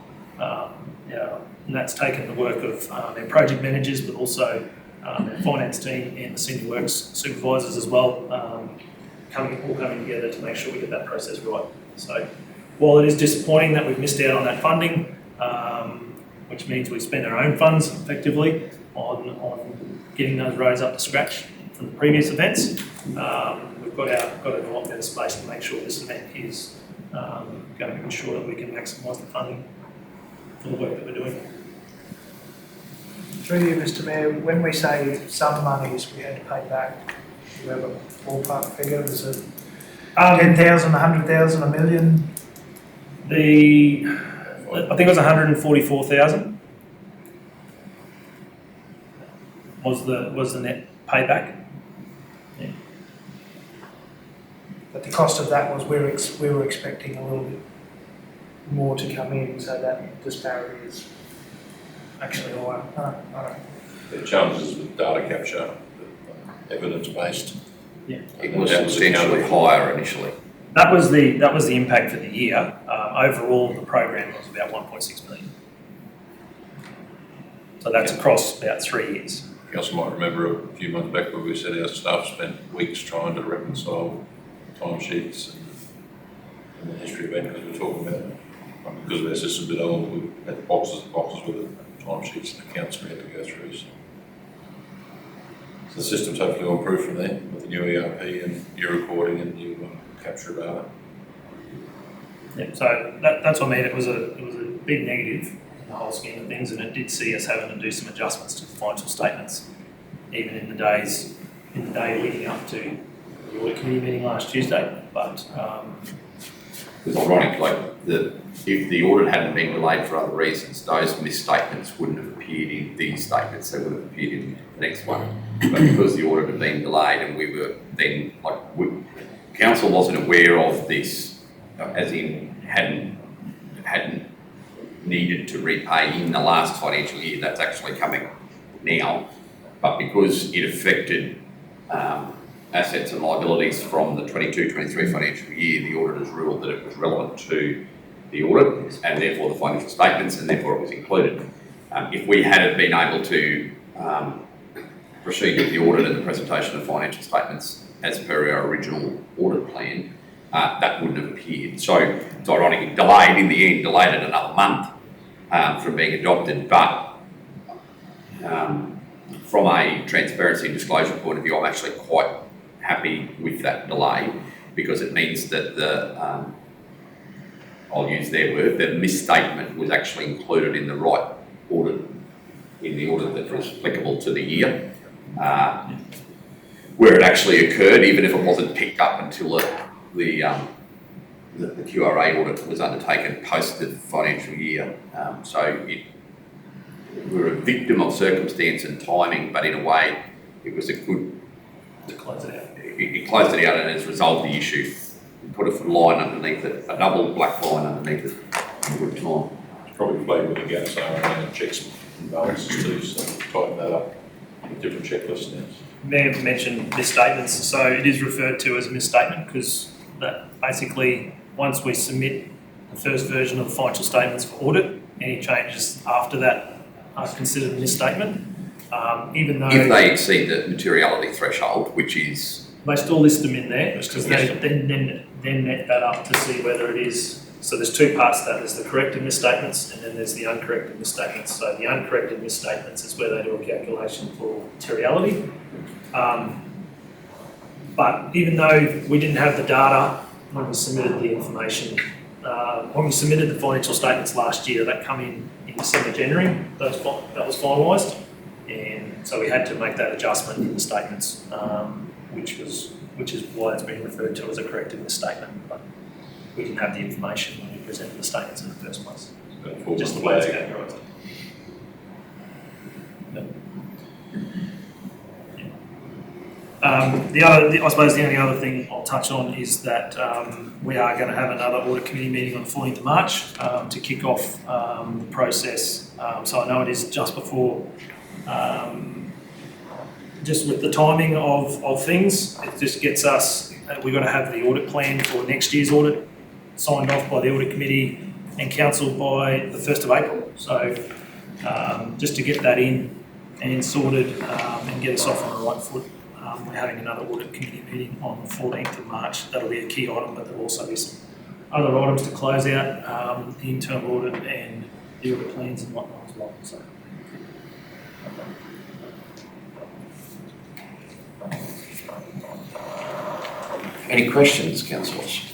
Speaker 12: And that's taken the work of our project managers, but also our finance team and the senior works supervisors as well, all coming together to make sure we get that process right. So while it is disappointing that we've missed out on that funding, which means we spend our own funds effectively on getting those roads up to scratch from the previous events, we've got a lot better space to make sure this event is going to ensure that we can maximise the funding for the work that we're doing.
Speaker 8: Through you, Mr. Mayor, when we say some monies we had to pay back, do you have a ballpark figure? Was it 10,000, 100,000, $1 million?
Speaker 12: I think it was 144,000 was the net payback. Yeah.
Speaker 8: But the cost of that was we were expecting a little bit more to come in, so that disparity is actually higher.
Speaker 10: The challenges with data capture, evidence-based.
Speaker 12: Yeah.
Speaker 1: It was substantially higher initially.
Speaker 12: That was the impact for the year. Overall, the program was about 1.6 million. So that's across about 3 years.
Speaker 10: Council might remember a few months back where we said our staff spent weeks trying to reconcile timesheets and the history of it, because we're talking about, because our system's a bit old, we had boxes and boxes with the timesheets and accounts we had to go through. So the system's hopefully will improve from there with the new ERP and new recording and new capture data.
Speaker 12: Yeah, so that's what I mean. It was a big negative in the whole scheme of things, and it did see us having to do some adjustments to the financial statements, even in the day leading up to the audit committee meeting last Tuesday. But
Speaker 1: It's ironic, like, if the audit hadn't been delayed for other reasons, those misstatements wouldn't have appeared in these statements, they would have appeared in the next one. But because the audit had been delayed and we were then, council wasn't aware of this, as in hadn't needed to repay in the last financial year, that's actually coming now. But because it affected assets and liabilities from the 22-23 financial year, the auditors ruled that it was relevant to the audit and therefore the financial statements, and therefore it was included. If we hadn't been able to proceed with the audit and the presentation of financial statements as per our original audit plan, that wouldn't have appeared. So it's ironic, delayed in the end, delayed it another month from being adopted, but from a transparency and disclosure point of view, I'm actually quite happy with that delay, because it means that I'll use their word, the misstatement was actually included in the right audit, in the audit that was applicable to the year, where it actually occurred, even if it wasn't picked up until the QRA audit was undertaken post the financial year. So we're a victim of circumstance and timing, but in a way, it was a good
Speaker 12: to close it out.
Speaker 1: It closed it out and has resolved the issue. We put a line underneath it, a double black line underneath it in good time.
Speaker 10: It's probably flagged with the gaps are and checks and balances too, so tighten that up with different checklists now.
Speaker 12: May have mentioned misstatements, so it is referred to as a misstatement because that basically, once we submit the first version of the financial statements for audit, any changes after that are considered a misstatement. Even though
Speaker 1: if they exceed the materiality threshold, which is,
Speaker 12: they still list them in there, because they then net that up to see whether it is. So there's two parts to that. There's the corrected misstatements and then there's the uncorrected misstatements. So the uncorrected misstatements is where they do a calculation for materiality. But even though we didn't have the data when we submitted the information, when we submitted the financial statements last year, that come in December, January, that was finalised. And so we had to make that adjustment in the statements, which is why it's been referred to as a corrected misstatement. But we didn't have the information when we presented the statements in the first place. Just the way it's categorised. I suppose the only other thing I'll touch on is that we are going to have another audit committee meeting on the 14th of March to kick off the process. So I know it is just before, just with the timing of things, it just gets us, we've got to have the audit plan for next year's audit signed off by the audit committee and council by the 1st of April. So just to get that in and sorted and get us off on the right foot. We're having another audit committee meeting on the 14th of March. That'll be a key item, but there'll also be some other items to close out, the internal audit and the audit plans and whatnot as well. So.
Speaker 1: any questions, councillors?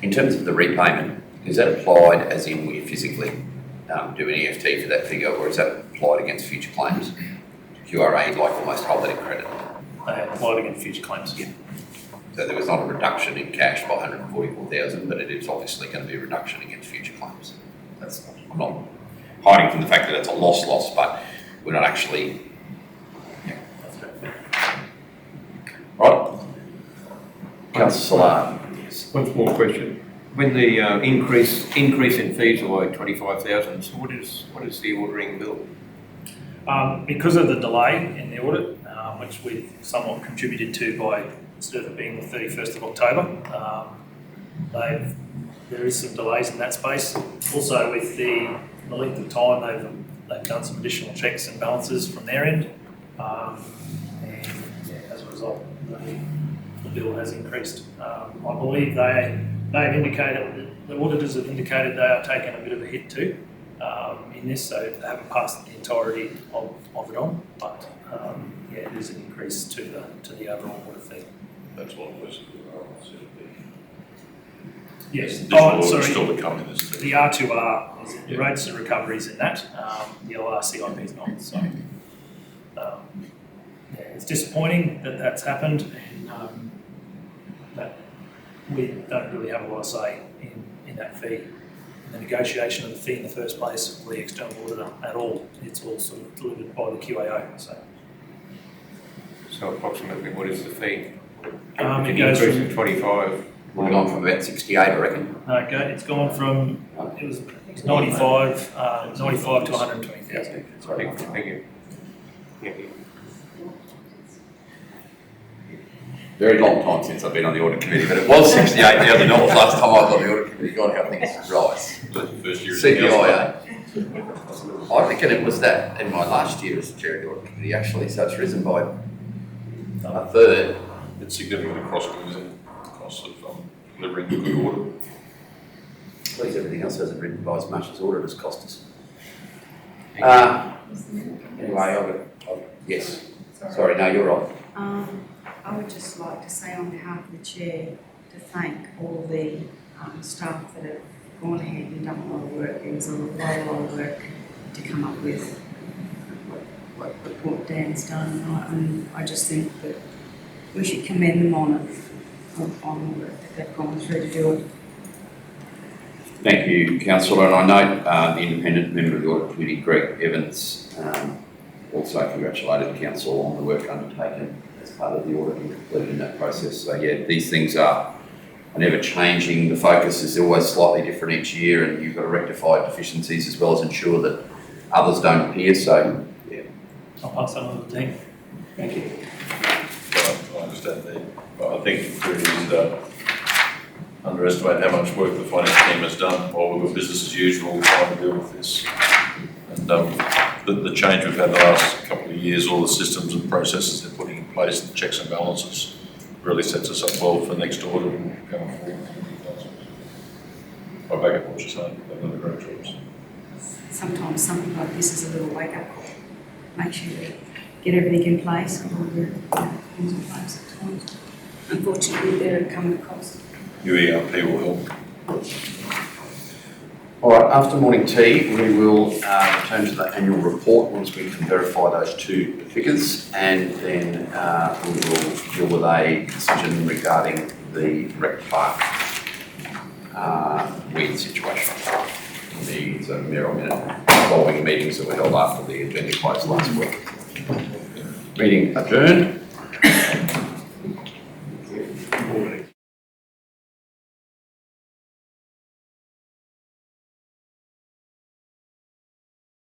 Speaker 1: In terms of the repayment, is that applied as in we physically do an EFT for that figure, or is that applied against future claims? QRA like almost hold that in credit.
Speaker 12: Applied against future claims again.
Speaker 1: So there was not a reduction in cash by 144,000, but it is obviously going to be a reduction against future claims. I'm not hiding from the fact that it's a loss, but we're not actually. Yeah. Right. Councillor Salar. Yes.
Speaker 6: One small question. When the increase in fees are like 25,000, so what is the ordering bill?
Speaker 12: Because of the delay in the audit, which we've somewhat contributed to by instead of it being the 31st of October, they've there is some delays in that space. Also with the length of time, they've done some additional checks and balances from their end. And yeah, as a result, the bill has increased. I believe they've indicated, the auditors have indicated they are taking a bit of a hit too in this, so they haven't passed the entirety of it on, but yeah, it is an increase to the overall audit fee.
Speaker 10: That's what it was.
Speaker 12: Yes,
Speaker 10: This
Speaker 12: oh,
Speaker 10: will
Speaker 12: sorry,
Speaker 10: still be coming, isn't it?
Speaker 12: the R2R, is the rates and recoveries in that, the LRCIP is not, so. Yeah, it's disappointing that that's happened and that we don't really have a lot of say in that fee. In the negotiation of the fee in the first place for the external auditor at all. It's all sort of delivered by the QAO, so.
Speaker 6: So approximately, what is the fee?
Speaker 12: It
Speaker 6: Did
Speaker 12: goes
Speaker 6: increase
Speaker 12: from,
Speaker 6: to 25?
Speaker 1: Would have gone from about 68, I reckon.
Speaker 12: okay, it's gone from, it was 95 to 120,000.
Speaker 6: Sorry, thank you. Yeah.
Speaker 1: Very long time since I've been on the audit committee, but it was $68,000 last time I was on the audit committee. God, how things rise.
Speaker 10: First year.
Speaker 1: CPI, I reckon it was that in my last year as chair of the audit committee actually, so it's risen by a third.
Speaker 10: It's significantly cost of delivering a good audit.
Speaker 1: Please, everything else hasn't risen by as much as auditors cost us. Anyway, yes. Sorry, no, you're right.
Speaker 7: I would just like to say on behalf of the chair to thank all the staff that have gone ahead and done a lot of work. There was a lot of work to come up with what report Dan's done, and I just think that we should commend them on it, on the work that they've gone through to do it.
Speaker 1: Thank you, Councillor, and I note the independent member of the audit committee, Greg Evans, also congratulated the council on the work undertaken as part of the audit and completed in that process. So yeah, these things are never changing. The focus is always slightly different each year, and you've got to rectify deficiencies as well as ensure that others don't appear. So yeah.
Speaker 12: I'll pass that on to the team.
Speaker 1: Thank you.
Speaker 10: I understand that, but I think it's very easy to underestimate how much work the finance team has done while we've got business as usual trying to deal with this. And the change we've had the last couple of years, all the systems and processes they're putting in place, the checks and balances, really sets us up well for next audit and going forward. I back up what you're saying, they've done a great job.
Speaker 7: Sometimes something like this is a little wake-up call. Make sure you get everything in place, and all the things in place at times. Unfortunately, they're coming at cost.
Speaker 10: UERP will help.
Speaker 1: All right, after morning tea, we will return to the annual report once we can verify those two figures, and then we will deal with a decision regarding the rec park weed situation. The sort of mirror minute following meetings that were held after the agenda closed last week. Meeting adjourned.